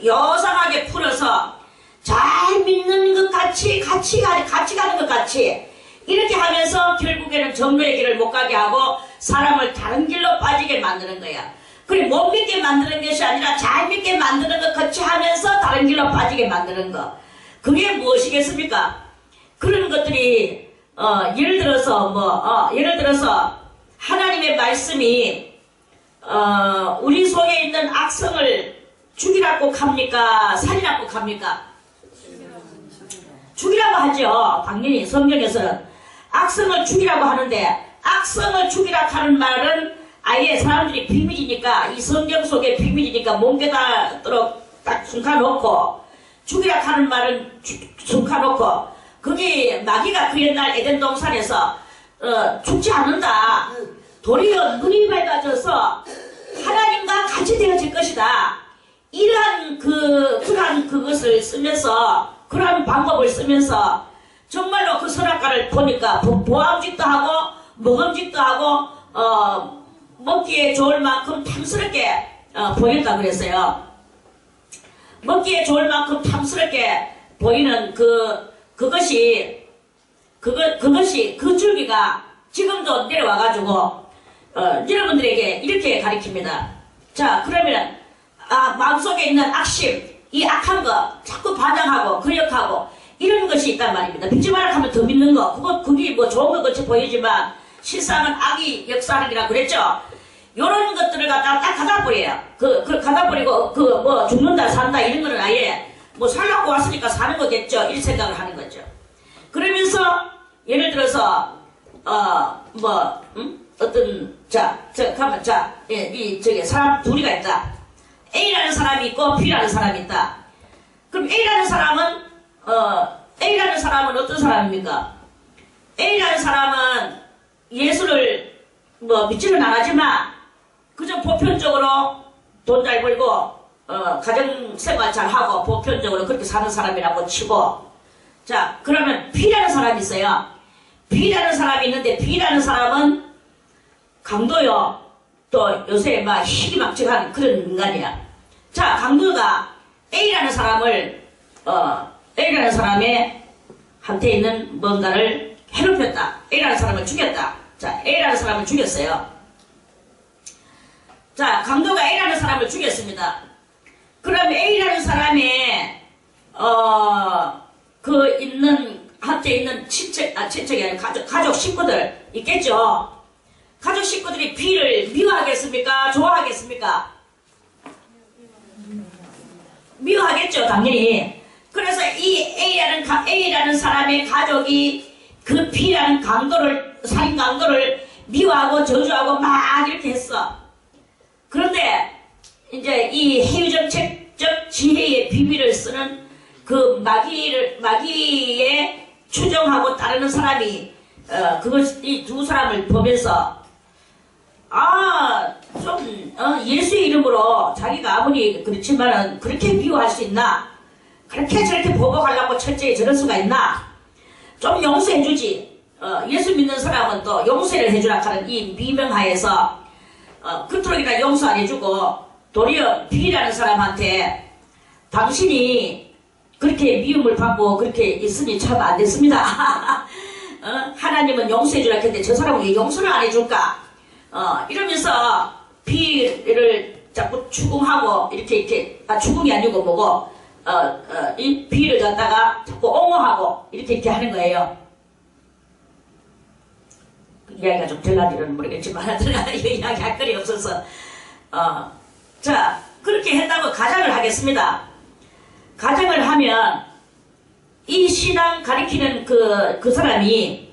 요상하게 풀어서 잘 믿는 것 같이 같이 가는 것 같이 이렇게 하면서 결국에는 정로의 길을 못 가게 하고 사람을 다른 길로 빠지게 만드는 거야. 그래, 못 믿게 만드는 것이 아니라 잘 믿게 만드는 것 같이 하면서 다른 길로 빠지게 만드는 거. 그게 무엇이겠습니까? 그런 것들이 예를 들어서 하나님의 말씀이 우리 속에 있는 악성을 죽이라고 합니까? 살리라고 합니까? 죽이라고 하죠. 당연히 성경에서는 악성을 죽이라고 하는데, 악성을 죽이라고 하는 말은 아예 사람들이 비밀이니까, 이 성경 속에 비밀이니까 몽개다도록 딱 숨가놓고, 죽이라고 하는 말은 숨가놓고, 거기 마귀가 그 옛날 에덴 동산에서 죽지 않는다, 도리어 눈이 밝아져서 하나님과 같이 되어질 것이다, 이러한 그것을 쓰면서, 그런 방법을 쓰면서 정말로 그 선악과를 보니까 보암직도 하고 먹음직도 하고 먹기에 좋을 만큼 탐스럽게 보인다 그랬어요. 먹기에 좋을 만큼 탐스럽게 보이는 그것이 그 줄기가 지금도 내려와가지고 여러분들에게 이렇게 가르칩니다. 자, 그러면 마음속에 있는 악심, 이 악한 거 자꾸 반항하고 거역하고 이런 것이 있단 말입니다. 믿지 마라 하면 더 믿는 거, 그게 뭐 좋은 것 같이 보이지만 실상은 악이 역사하는 거라 그랬죠. 요런 것들을 갖다가 딱 갖다 버려요. 갖다 버리고 뭐 죽는다 산다 이런 거는 아예 뭐 살라고 왔으니까 사는 거겠죠, 이 생각을 하는 거죠. 그러면서 예를 들어서 사람 둘이가 있다. A라는 사람이 있고 B라는 사람이 있다. 그럼 A라는 사람은 어떤 사람입니까? A라는 사람은 예수를 믿지는 않았지만 그저 보편적으로 돈 잘 벌고 가정생활 잘하고 보편적으로 그렇게 사는 사람이라고 치고, 자, 그러면 B라는 사람이 있어요. B라는 사람이 있는데 B라는 사람은 강도요. 또 요새 막 희귀막측한 그런 인간이야. 자, 강도가 A라는 사람의 한테 있는 뭔가를 해롭혔다. A라는 사람을 죽였다. 자, A라는 사람을 죽였어요. 자, 강도가 A라는 사람을 죽였습니다. 그럼 A라는 사람의 한테 있는 친척이 아니라 가족 식구들 있겠죠. 가족 식구들이 B를 미워하겠습니까? 좋아하겠습니까? 미워하겠죠, 당연히. 그래서 이 A라는 사람의 가족이 그 B라는 살인 강도를 미워하고 저주하고 막 이렇게 했어. 그런데 이제 이 해유정책적 지혜의 비밀을 쓰는 그 마귀에 추종하고 따르는 사람이 이 두 사람을 보면서 예수의 이름으로 자기가 아무리 그렇지만은 그렇게 미워할 수 있나? 그렇게 저렇게 보복하려고 철저히 저럴 수가 있나? 좀 용서해주지. 예수 믿는 사람은 또 용서를 해주라 하는 이 미명하에서 그토록이나 용서 안 해주고 도리어 B라는 사람한테 당신이 그렇게 미움을 받고 그렇게 있으니 참 안 됐습니다. 하나님은 용서해주라 했는데 저 사람은 왜 용서를 안 해줄까? 이러면서 B를 자꾸 추궁하고 이렇게 추궁이 아니고 뭐고 이 B를 갖다가 자꾸 옹호하고 이렇게 하는 거예요. 이야기가 좀 될란지는 모르겠지만 이야기할 거리 없어서 자 그렇게 했다고 가정을 하겠습니다. 가정을 하면 이 신앙 가리키는 그 사람이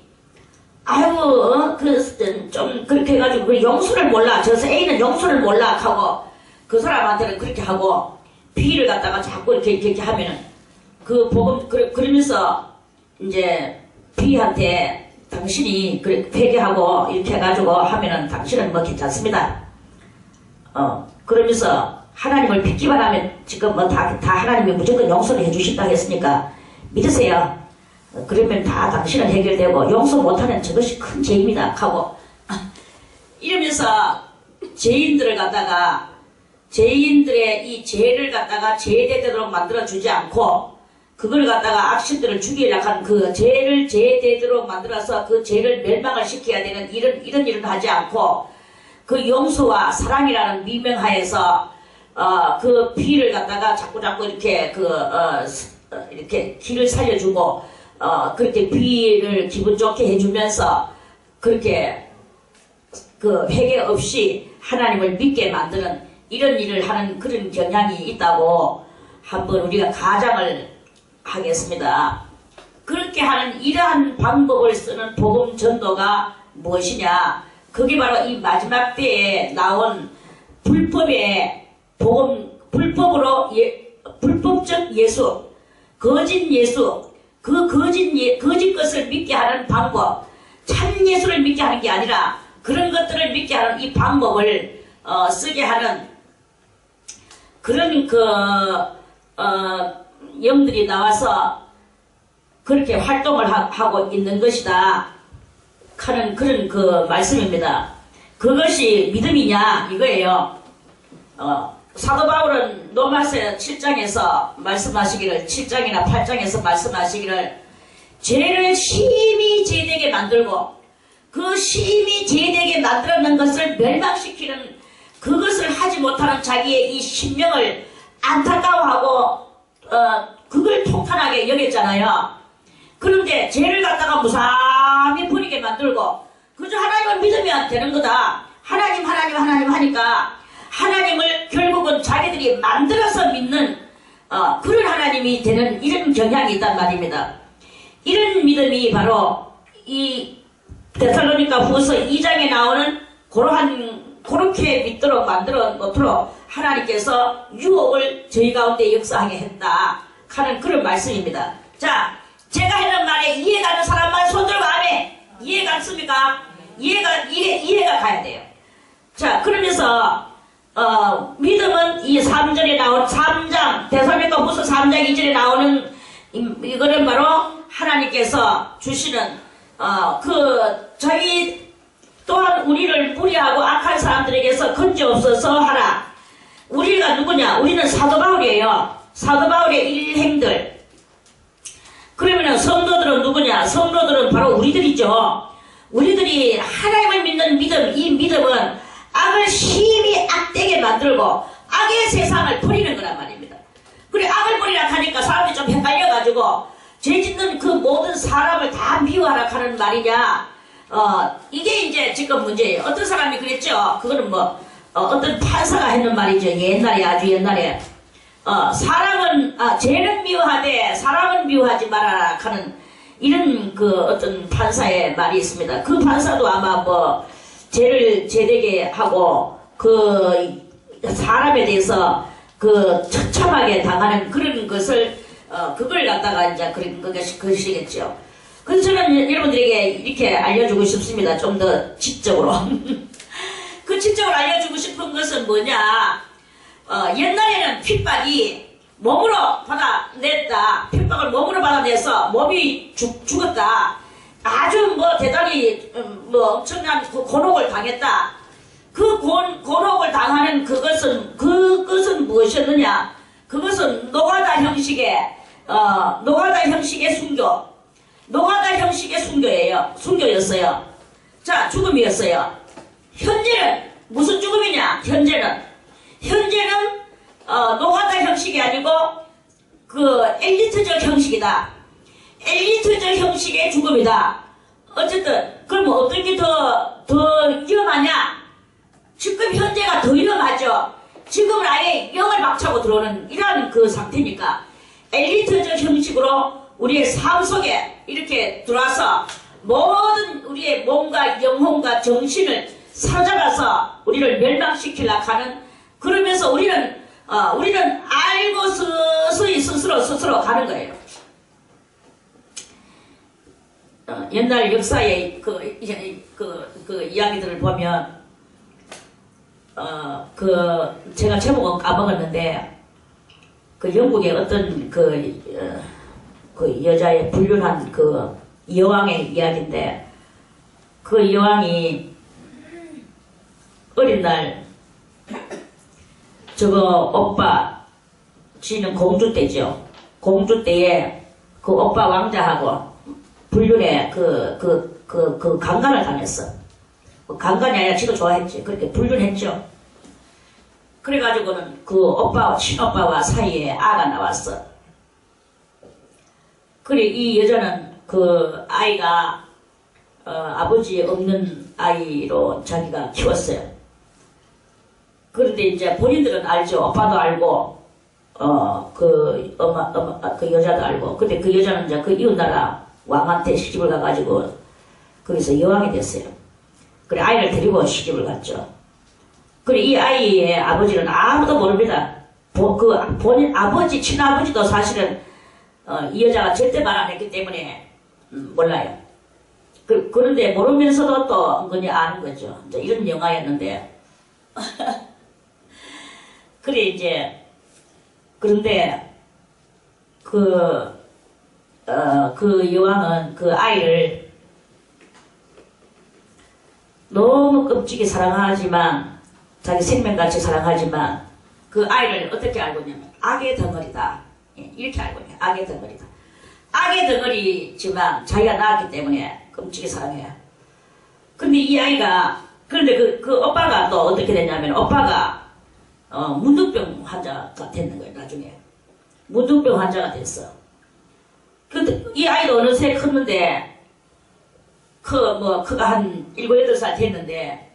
좀 그렇게 해가지고 그 용서를 몰라. 저 A는 용서를 몰라 하고 그 사람한테는 그렇게 하고 B를 갖다가 자꾸 이렇게 하면은 그 복음 그러면서 이제 B한테 당신이 회개하고 이렇게 해가지고 하면은 당신은 뭐 괜찮습니다. 그러면서 하나님을 믿기만 하면 지금 뭐 다 하나님이 무조건 용서를 해주신다고 했으니까 믿으세요. 그러면 다 당신은 해결되고 용서 못하는 저것이 큰 죄입니다 하고 이러면서 죄인들을 갖다가 죄인들의 이 죄를 갖다가 죄되도록 만들어주지 않고 그걸 갖다가 악신들을 죽이려고 하는 그 죄를 죄되도록 만들어서 그 죄를 멸망을 시켜야 되는 이런 일은 하지 않고 그 용서와 사랑이라는 미명하에서 그 B를 갖다가 자꾸 이렇게 이렇게 길을 살려주고 그렇게 B를 기분 좋게 해주면서 그렇게 그 회개 없이 하나님을 믿게 만드는 이런 일을 하는 그런 경향이 있다고 한번 우리가 가정을 하겠습니다. 그렇게 하는 이러한 방법을 쓰는 복음 전도가 무엇이냐? 그게 바로 이 마지막 때에 나온 불법의 복음, 불법적 예수, 거짓 예수, 그 거짓 것을 믿게 하는 방법, 참 예수를 믿게 하는 게 아니라 그런 것들을 믿게 하는 이 방법을 쓰게 하는 그런 영들이 나와서 그렇게 활동을 하고 있는 것이다 하는 그런 말씀입니다. 그것이 믿음이냐 이거예요. 사도 바울은 로마서 7장에서 말씀하시기를 7장이나 8장에서 말씀하시기를 죄를 심히 죄되게 만들고 그 심히 죄되게 만들어놓은 것을 멸망시키는 그것을 하지 못하는 자기의 이 신명을 안타까워하고 그걸 통탄하게 여겼잖아요. 그런데 죄를 갖다가 무삼히 버리게 만들고 그저 하나님을 믿으면 되는 거다. 하나님 하니까 하나님을 결국은 자기들이 만들어서 믿는 그런 하나님이 되는 이런 경향이 있단 말입니다. 이런 믿음이 바로 이 데살로니가 후서 2장에 나오는 그렇게 믿도록 만들어 놓도록 하나님께서 유혹을 저희 가운데 역사하게 했다 하는 그런 말씀입니다. 자, 제가 하는 말에 이해가는 사람만 손들고 아멘. 이해 갔습니까? 이해가 가야 돼요. 자, 그러면서 믿음은 이 3절에 나온 3장 데살로니가 후서 3장 2절에 나오는 이거는 바로 하나님께서 주시는 저희 또한 우리를 무리하고 악한 사람들에게서 건져없어서 하라. 우리가 누구냐? 우리는 사도 바울이에요. 사도 바울의 일행들. 그러면은 성도들은 누구냐? 성도들은 바로 우리들이죠. 우리들이 하나님을 믿는 믿음, 이 믿음은 악을 심히 악되게 만들고 악의 세상을 버리는 거란 말입니다. 그래, 악을 버리라 하니까 사람들이 좀 헷갈려가지고 죄 짓는 그 모든 사람을 다 미워하라 하는 말이냐? 이게 이제 지금 문제예요. 어떤 사람이 그랬죠? 그거는 어떤 판사가 했는 말이죠. 옛날에, 아주 옛날에. 사람은 죄는 미워하되 사람은 미워하지 말아라 하는 이런 그 어떤 판사의 말이 있습니다. 그 판사도 아마 뭐 죄를 제되게 하고 그 사람에 대해서 그 처참하게 당하는 그런 것을 그걸 갖다가 이제 그런 것이겠죠. 그래서 저는 여러분들에게 이렇게 알려주고 싶습니다. 좀 더 지적으로. 그 지적으로 알려주고 싶은 것은 뭐냐? 옛날에는 핍박이 몸으로 받아냈다. 핍박을 몸으로 받아내서 몸이 죽었다. 아주 뭐 대단히 뭐 엄청난 그 곤혹을 당했다. 그 곤혹을 당하는 그것은 무엇이었느냐? 그것은 노가다 형식의 순교. 노가다 형식의 순교였어요. 자, 죽음이었어요. 현재는 무슨 죽음이냐? 현재는 노가다 형식이 아니고 그 엘리트적 형식이다. 엘리트적 형식의 죽음이다. 어쨌든 그러면 어떤 게 더 위험하냐? 지금 현재가 더 위험하죠. 지금은 아예 영을 박차고 들어오는 이런 그 상태니까 엘리트적 형식으로 우리의 삶 속에 이렇게 들어와서 모든 우리의 몸과 영혼과 정신을 사로잡아서 우리를 멸망시키려고 하는, 그러면서 우리는 알고 서서히 스스로 가는 거예요. 옛날 역사의 그 이야기들을 보면 제가 제목은 까먹었는데 그 영국의 어떤 그 여자의 불륜한 그 여왕의 이야기인데, 그 여왕이 어린 날 저거 오빠, 지는 공주 때죠. 공주 때에 그 오빠 왕자하고 불륜에 그 강간을 당했어. 강간이 아니라 지도 좋아했지. 그렇게 불륜했죠. 그래가지고는 그 친오빠와 사이에 아가 나왔어. 그래, 이 여자는 그 아이가 아버지 없는 아이로 자기가 키웠어요. 그런데 이제 본인들은 알죠. 오빠도 알고 그 여자도 알고. 근데 그 여자는 이제 그 이웃나라 왕한테 시집을 가가지고 거기서 여왕이 됐어요. 그래, 아이를 데리고 시집을 갔죠. 그래, 이 아이의 아버지는 아무도 모릅니다. 본인 아버지, 친아버지도 사실은 이 여자가 절대 말 안 했기 때문에 몰라요. 그런데 모르면서도 또 은근히 아는 거죠. 이제 이런 영화였는데 그래, 이제 그런데 그 여왕은 그 아이를 너무 끔찍이 사랑하지만, 자기 생명같이 사랑하지만 그 아이를 어떻게 알고 있냐면 악의 덩어리다. 이렇게 알고 있냐. 악의 덩어리다. 악의 덩어리지만 자기가 낳았기 때문에 끔찍이 사랑해요. 근데 이 아이가, 그런데 그 오빠가 또 어떻게 됐냐면, 오빠가 문둥병 환자가 됐는 거예요. 나중에 문둥병 환자가 됐어. 근데 이 아이도 어느새 컸는데 그가 한 7, 8살 됐는데,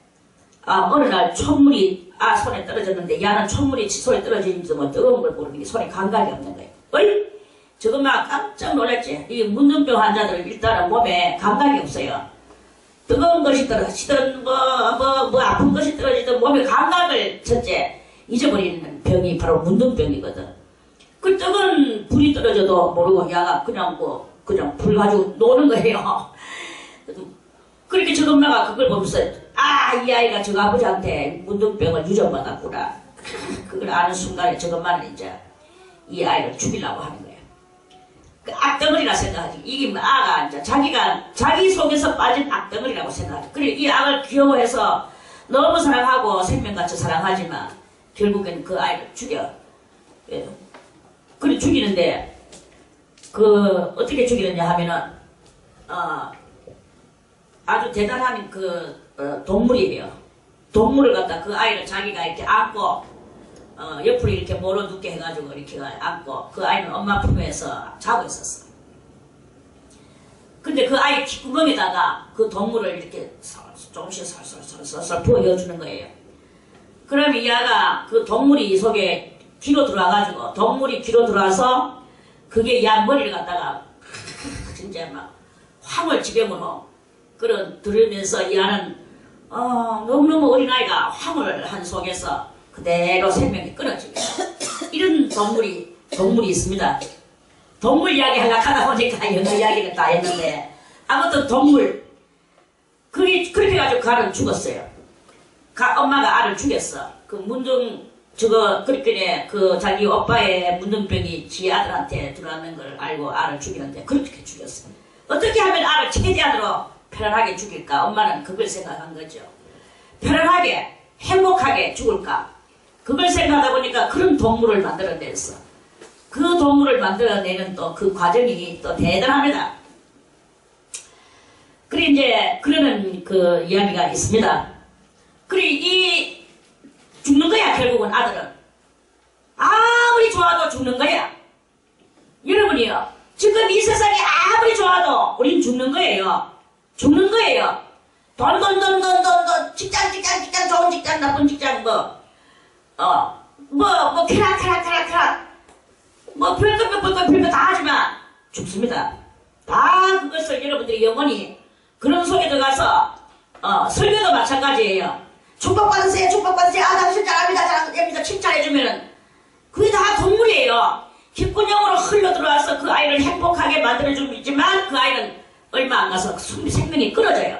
어느 날 촛물이 손에 떨어졌는데, 야는 촛물이 손에 떨어지는지 뭐 뜨거운 걸 모르는 게 손에 감각이 없는 거예요. 어이? 저거 막 깜짝 놀랐지. 이 문둥병 환자들은 일단은 몸에 감각이 없어요. 뜨거운 것이 떨어지든 뭐 아픈 것이 떨어지든 몸에 감각을 첫째 잊어버리는 병이 바로 문둥병이거든. 그 뜨거운 불이 떨어져도 모르고 야가 그냥 불 가지고 노는 거예요. 그렇게 저 엄마가 그걸 보면서, 이 아이가 저 아버지한테 문둥병을 유전받았구나. 그걸 아는 순간에 저 엄마는 이제 이 아이를 죽이려고 하는 거예요. 그 악덩어리라 생각하지. 이게 뭐 아가 이제 자기 속에서 빠진 악덩어리라고 생각하지. 그래, 이 악을 귀여워해서 너무 사랑하고 생명같이 사랑하지만 결국엔 그 아이를 죽여. 예. 그래, 죽이는데 어떻게 죽이느냐 하면은 아주 대단한 동물이에요. 동물을 갖다 그 아이를 자기가 이렇게 안고 옆으로 이렇게 몰어 눕게 해가지고 이렇게 안고 그 아이는 엄마 품에서 자고 있었어. 근데 그 아이 귓구멍에다가 그 동물을 이렇게 조금씩 살살 부어여주는 거예요. 그러면 이 아가 그 동물이 속에 귀로 들어와가지고 동물이 귀로 들어와서 그게 야 머리를 갖다가 진짜 막 황을 지배문어 그런 들으면서 야는 너무너무 어린아이가 황을 한 속에서 그대로 생명이 끊어지게 이런 동물이 있습니다. 동물 이야기 하려고 하다 보니까 영어 이야기를 다 했는데 아무튼 동물 그렇게 해가지고 그 알은 죽었어요. 엄마가 알을 죽였어. 그 문둥 그렇게 그 자기 오빠의 문둥병이 지 아들한테 들어왔는 걸 알고 알을 죽였는데 그렇게 죽였어. 어떻게 하면 알을 최대한으로 편안하게 죽일까? 엄마는 그걸 생각한 거죠. 편안하게 행복하게 죽을까? 그걸 생각하다 보니까 그런 동물을 만들어냈어. 그 동물을 만들어내는 또 그 과정이 또 대단합니다. 그래 이제 그러는 그 이야기가 있습니다. 그래 이 죽는 거야 결국은 아들은. 아무리 좋아도 죽는 거야. 여러분이요. 지금 이 세상이 아무리 좋아도 우린 죽는 거예요. 죽는 거예요. 돈, 직장, 좋은 직장, 나쁜 직장, 쾌락. 별거 다 하지만 죽습니다. 다 그것을 여러분들이 영원히 그런 속에 들어가서, 설교도 마찬가지예요. 축복받으세요. 당신 잘합니다. 칭찬해주면은, 그게 다 동물이에요. 기쁜 영으로 흘러 들어와서 그 아이를 행복하게 만들어주지만 그 아이는 얼마 안 가서 생명이 끊어져요.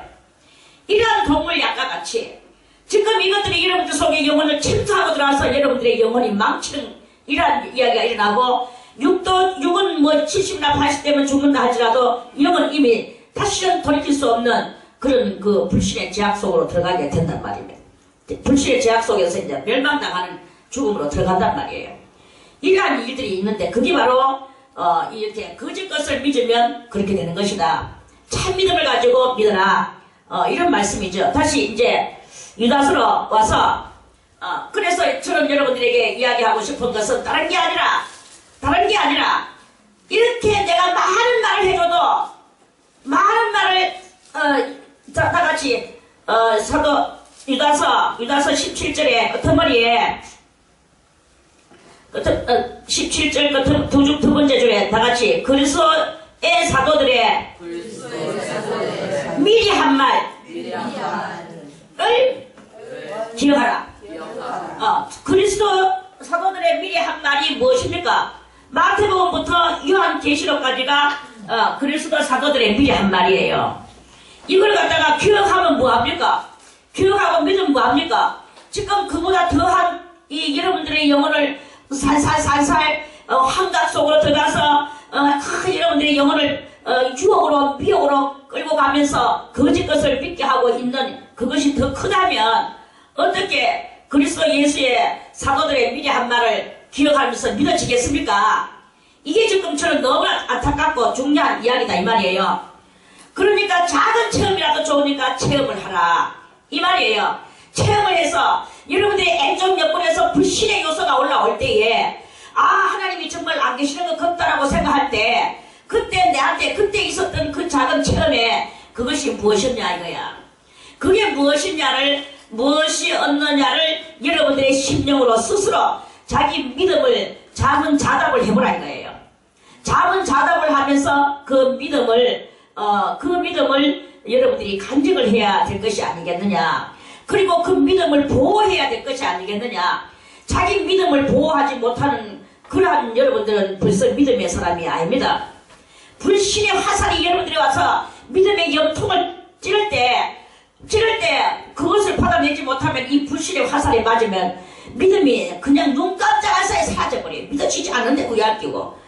이러한 동물 약과 같이 지금 이것들이 여러분들 속에 영혼을 침투하고 들어와서 여러분들의 영혼이 망치는 이러한 이야기가 일어나고 육은 뭐 70나 80대면 죽는다 할지라도 영은 이미 다시는 돌이킬 수 없는 그런 그 불신의 제약 속으로 들어가게 된단 말입니다. 불신의 제약 속에서 이제 멸망당하는 죽음으로 들어간단 말이에요. 이러한 일들이 있는데 그게 바로 이렇게 거짓 것을 믿으면 그렇게 되는 것이다. 참 믿음을 가지고 믿어라. 이런 말씀이죠. 다시 이제 유다서로 와서 그래서 저는 여러분들에게 이야기하고 싶은 것은 다른 게 아니라 이렇게 내가 많은 말을 해줘도 많은 말을 다 같이 사도 유다서 17절에 끝머리에 17절 두 번째 줄에 다 같이 그리스도의 사도들의 미리 한 말을 기억하라. 그리스도 사도들의 미리 한 말이 무엇입니까? 마태복음부터 요한계시록까지가 그리스도 사도들의 미리 한 말이에요. 이걸 갖다가 기억하면 뭐합니까? 기억하고 믿으면 뭐합니까? 지금 그보다 더한 이 여러분들의 영혼을 살살 환각 속으로 들어가서 여러분들의 영혼을 유혹으로 미혹으로 끌고 가면서 거짓 것을 믿게 하고 있는 그것이 더 크다면 어떻게 그리스도 예수의 사도들의 미리 한 말을 기억하면서 믿어지겠습니까? 이게 지금처럼 너무나 안타깝고 중요한 이야기다 이 말이에요. 그러니까 작은 체험이라도 좋으니까 체험을 하라 이 말이에요. 체험을 해서 여러분들의 액정 여건에서 불신의 요소가 올라올 때에 하나님이 정말 안 계시는 것 같다라고 생각할 때 그때 내한테 그때 있었던 그 작은 체험에 그것이 무엇이었냐 이거야. 그게 무엇이 얻느냐를 여러분들의 심령으로 스스로 자기 믿음을 자문자답을 해보라 이거예요. 자문자답을 하면서 그 믿음을 여러분들이 간증을 해야 될 것이 아니겠느냐. 그리고 그 믿음을 보호해야 될 것이 아니겠느냐. 자기 믿음을 보호하지 못하는 그러한 여러분들은 벌써 믿음의 사람이 아닙니다. 불신의 화살이 여러분들이 와서 믿음의 염통을 찌를 때 그것을 받아내지 못하면 이 불신의 화살에 맞으면 믿음이 그냥 눈 깜짝할 사이에 사라져버려요. 믿어지지 않는데 우야끼고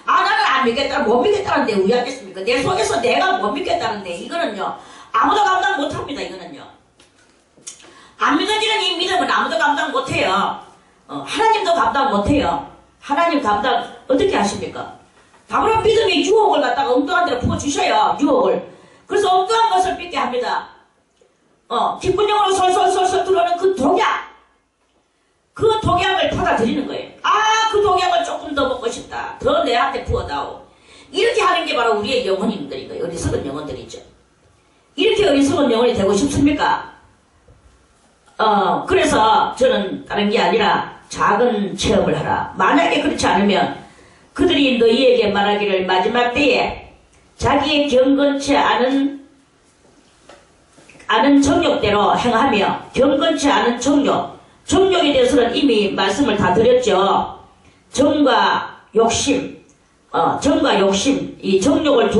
나는 안 믿겠다 못 믿겠다는데 우야겠습니까? 내 속에서 내가 못 믿겠다는데 이거는요 아무도 감당 못합니다. 이거는요 안 믿어지는 이 믿음은 아무도 감당 못해요. 하나님도 감당 못해요. 하나님 감당 어떻게 하십니까? 다분한 믿음이 유혹을 갖다가 엉뚱한 데로 부어주셔요. 유혹을. 그래서 엉뚱한 것을 믿게 합니다. 기쁜 영으로 솔솔솔솔 들어오는 그 독약. 그 독약을 받아들이는 거예요. 그 독약을 조금 더 먹고 싶다. 더 내한테 부어다오. 이렇게 하는 게 바로 우리의 영혼인들인 거예요. 어리석은 영혼들이죠. 이렇게 어리석은 영혼이 되고 싶습니까? 그래서 저는 다른 게 아니라 작은 체험을 하라. 만약에 그렇지 않으면 그들이 너희에게 말하기를 마지막 때에 자기의 경건치 않은 정욕대로 행하며, 경건치 않은 정욕에 대해서는 이미 말씀을 다 드렸죠. 정과 욕심, 이 정욕을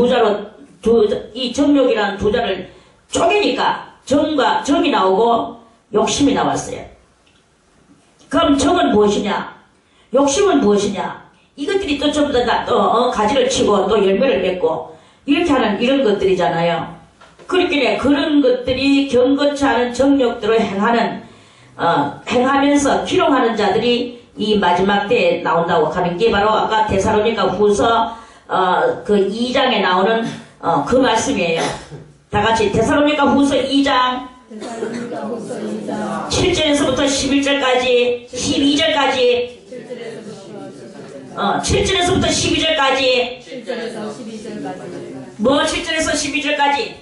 이 정욕이라는 두 자를 쪼개니까 정이 나오고 욕심이 나왔어요. 그럼 정은 무엇이냐? 욕심은 무엇이냐? 이것들이 또 전부 다 가지를 치고 또 열매를 맺고 이렇게 하는 이런 것들이잖아요. 그렇기에 그런 것들이 경건치 않은 정욕대로 행하면서 기롱하는 자들이 이 마지막 때에 나온다고 하는 게 바로 아까 데살로니가 후서 그 2장에 나오는 그 말씀이에요. 다 같이 데살로니가 후서 2장 7절에서부터 11절까지 12절까지 7절에서부터 12절까지 뭐 7절에서 12절까지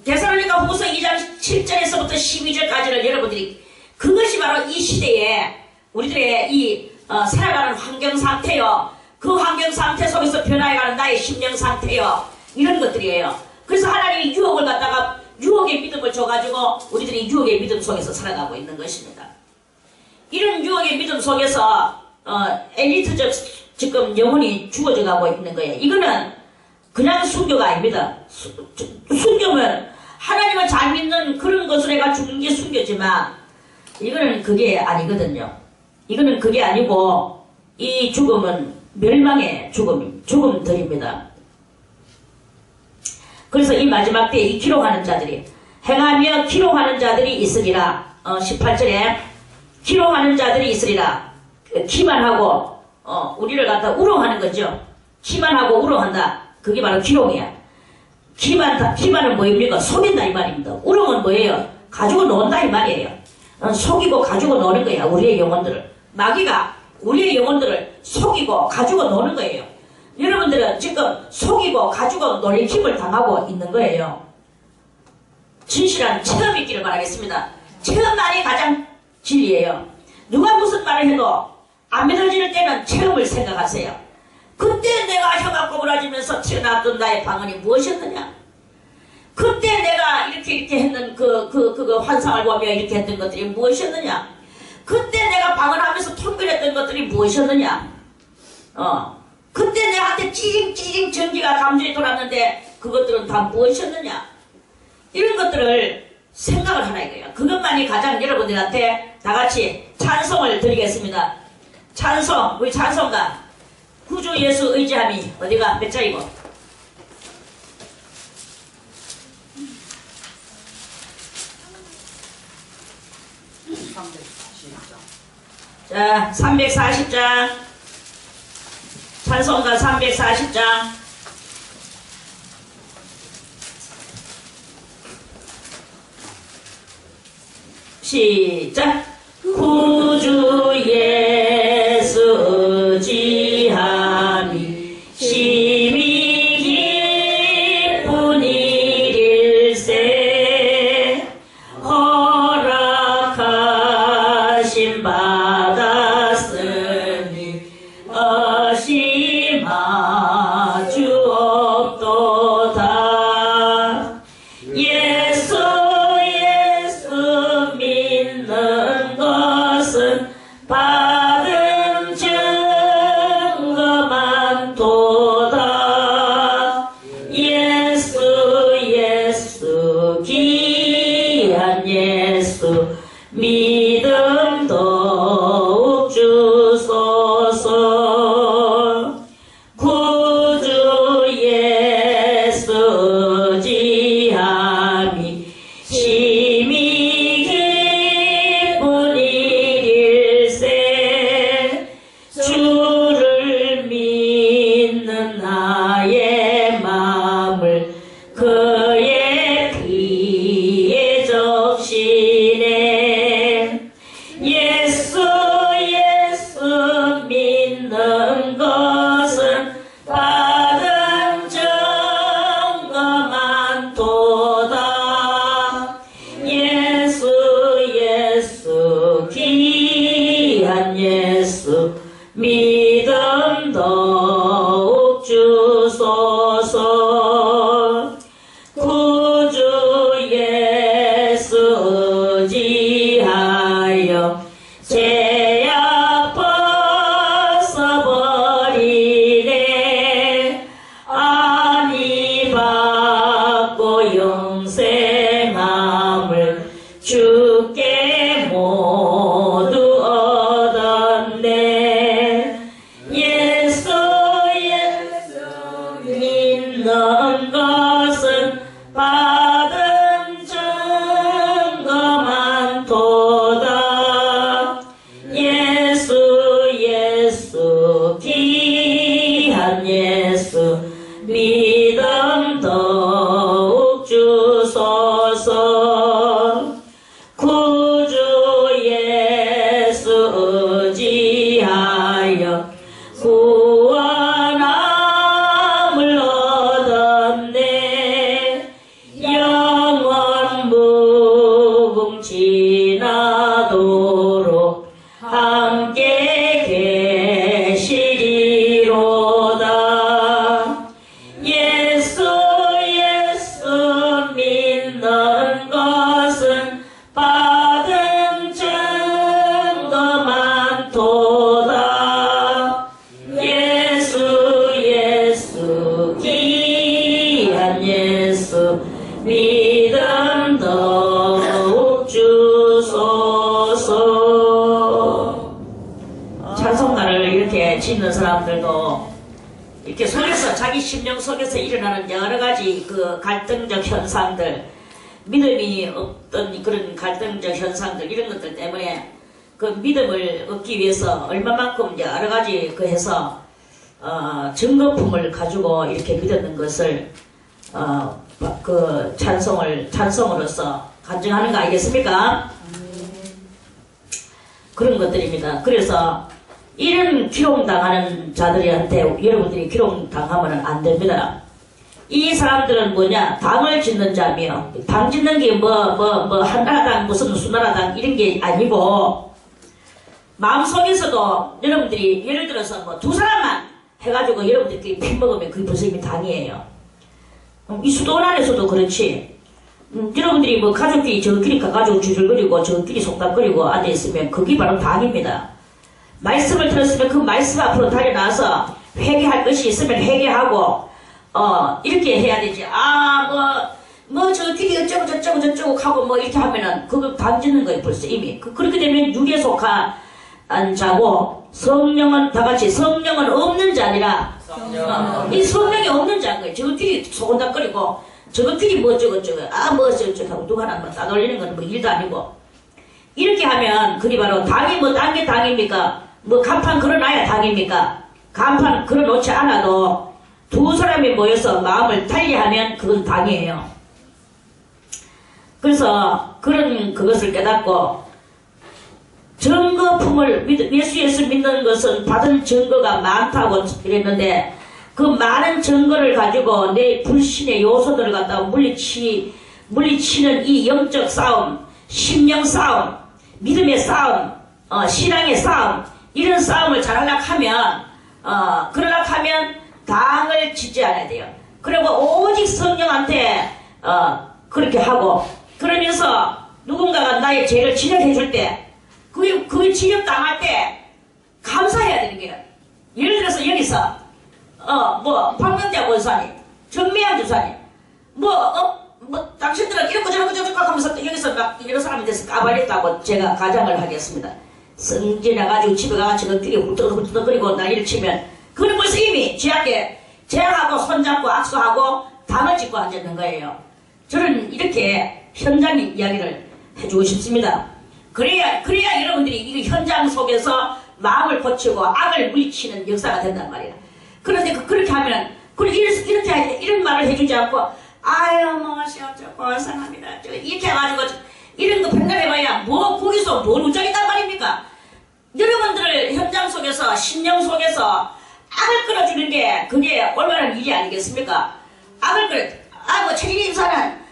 데살로니가 후서 2장 7절에서부터 12절까지를 여러분들이 그것이 바로 이 시대에 우리들의 이 살아가는 환경 상태요. 그 환경 상태 속에서 변화해가는 나의 심령 상태요. 이런 것들이에요. 그래서 하나님이 유혹을 갖다가 유혹의 믿음을 줘가지고 우리들이 유혹의 믿음 속에서 살아가고 있는 것입니다. 이런 유혹의 믿음 속에서 엘리트적 지금 영혼이 죽어져 가고 있는 거예요. 이거는 그냥 순교가 아닙니다. 순교면 하나님을 잘 믿는 그런 것으로 해가 죽는 게 순교지만 이거는 그게 아니거든요. 이거는 그게 아니고 이 죽음은 멸망의 죽음들입니다. 그래서 이 마지막 때에 이 기록하는 자들이 행하며 기록하는 자들이 있으리라. 18절에 기록하는 자들이 있으리라. 기만하고 우리를 갖다 우롱하는 거죠. 기만하고 우롱한다. 그게 바로 기록이야. 기만은 뭐입니까? 속인다 이 말입니다. 우롱은 뭐예요? 가지고 논다 이 말이에요. 속이고 가지고 노는 거야. 우리의 영혼들을. 마귀가 우리의 영혼들을 속이고 가지고 노는 거예요. 여러분들은 지금 속이고 가지고 놀림을 당하고 있는 거예요. 진실한 체험이 있기를 바라겠습니다. 체험만이 가장 진리예요. 누가 무슨 말을 해도 안 믿어질 때는 체험을 생각하세요. 그때 내가 혀가 꼬부라지면서 튀어나왔던 나의 방언이 무엇이었느냐? 그때 내가 이렇게 했는 그 환상을 보며 이렇게 했던 것들이 무엇이었느냐? 그때 내가 방언하면서 통별했던 것들이 무엇이었느냐? 그때 내한테 찌징 전기가 감정이 돌았는데 그것들은 다 무엇이었느냐? 이런 것들을 생각을 하라 이거예요. 그것만이 가장 여러분들한테 다같이 찬송을 드리겠습니다. 찬송, 우리 찬송가 구주 예수 의지함이 어디가 몇 장이고? 자, 340장 찬송가 340장 시작. 구주 예수 의지함이 심히 기쁜 일일세 허락하심 받았으니 의심하 주 없도다. 예수 믿는 것은 받은 증거만 도다. 예수 귀한 예수 믿음 더욱 주소서. 구주 예수 지함이 심히 기쁜 일일세 주를 믿는 나의 마음을 그의 피에 적시네. 예수 믿는 것은 받은 증거만 도다. 예수 귀 영생함을 주께 모두 얻었네. 예수 믿는 것은 받은 증거 많도다. 예수 귀한 예수 믿음 더욱 주소서. 구주 예수 의지하여 구원함을 얻었네. 영원 무궁지나도록 함께 계시리로다. 예수 믿는 것은 받은 증거 많도다. 예수 귀한 예수 믿음 더욱 주소서. 찬송가를 이렇게 짓는 사람들도 이렇게 속에서 자기 심령 속에서 일어나는 여러 가지 그 갈등적 현상들, 믿음이 없던 그런 갈등적 현상들 이런 것들 때문에 그 믿음을 얻기 위해서 얼마만큼 여러 가지 그 해서 증거품을 가지고 이렇게 믿었는 것을 그 찬송으로서 간증하는 거 아니겠습니까? 그런 것들입니다. 그래서 이런 기롱당하는 자들한테 여러분들이 기롱당하면 안 됩니다. 이 사람들은 뭐냐? 당을 짓는 자며, 당 짓는 게 한나라당 무슨 수나라당 이런 게 아니고, 마음속에서도 여러분들이 예를 들어서 뭐 두 사람만 해가지고 여러분들끼리 피 먹으면 그게 벌써 이미 당이에요. 이 수도원 안에서도 그렇지. 여러분들이 뭐 가족끼리 저끼리 가가지고 주줄거리고 저끼리 속닥거리고 앉아있으면 그게 바로 당입니다. 말씀을 들었으면 그 말씀 앞으로 달려나와서 회개할 것이 있으면 회개하고 이렇게 해야 되지. 저끼리 어쩌고 저쩌고 하고 뭐 이렇게 하면은 그걸 당 짓는 거예요. 벌써 이미 그렇게 되면 육에 속한 자고 성령은 다같이 성령은 없는 자니라. 이 성령이 없는 자인 거예요. 저끼리 소곤닥거리고 저끼리 뭐 저쩌고 하고 누가 하나 뭐 따돌리는 건 뭐 일도 아니고 이렇게 하면 그게 바로 당이 뭐 딴 게 당입니까? 뭐 간판 걸어놔야 당입니까? 간판 걸어놓지 않아도 두 사람이 모여서 마음을 달리하면 그건 당이에요. 그래서 그것을 깨닫고 증거품을 예수 믿는 것은 받은 증거가 많다고 이랬는데 그 많은 증거를 가지고 내 불신의 요소들을 갖다가 물리치는 이 영적 싸움, 심령 싸움, 믿음의 싸움, 신앙의 싸움 이런 싸움을 잘하려고 하면 그러려고 하면 당을 짓지 않아야 돼요. 그리고 오직 성령한테 그렇게 하고 그러면서 누군가가 나의 죄를 지적해 줄 때 그게 지적당할 때 감사해야 되는 거예요. 예를 들어서 여기서 박명자 권사님, 정미양 주사님 당신들은 이렇고 저렇고 하면서 여기서 막 여러 사람이 돼서 까발렸다고 제가 가장을 하겠습니다. 성질나가지고 집에 가가지고 저끼리 훌떡훌떡거리고 난리를 치면 그건 벌써 이미 제하고 손잡고 악수하고 당을 짓고 앉았는 거예요. 저는 이렇게 현장 이야기를 해주고 싶습니다. 그래야 여러분들이 이 현장 속에서 마음을 고치고 악을 물리치는 역사가 된단 말이에요. 그런데 그렇게 하면 이렇게 이런 말을 해주지 않고 고생합니다. 이렇게 해가지고 이런 거 판단해봐야 거기서 뭘 우짜리단 말입니까? 여러분들을 현장 속에서 신령 속에서 악을 끌어주는 게 그게 얼마나 일이 아니겠습니까? 악을 최진희 인사는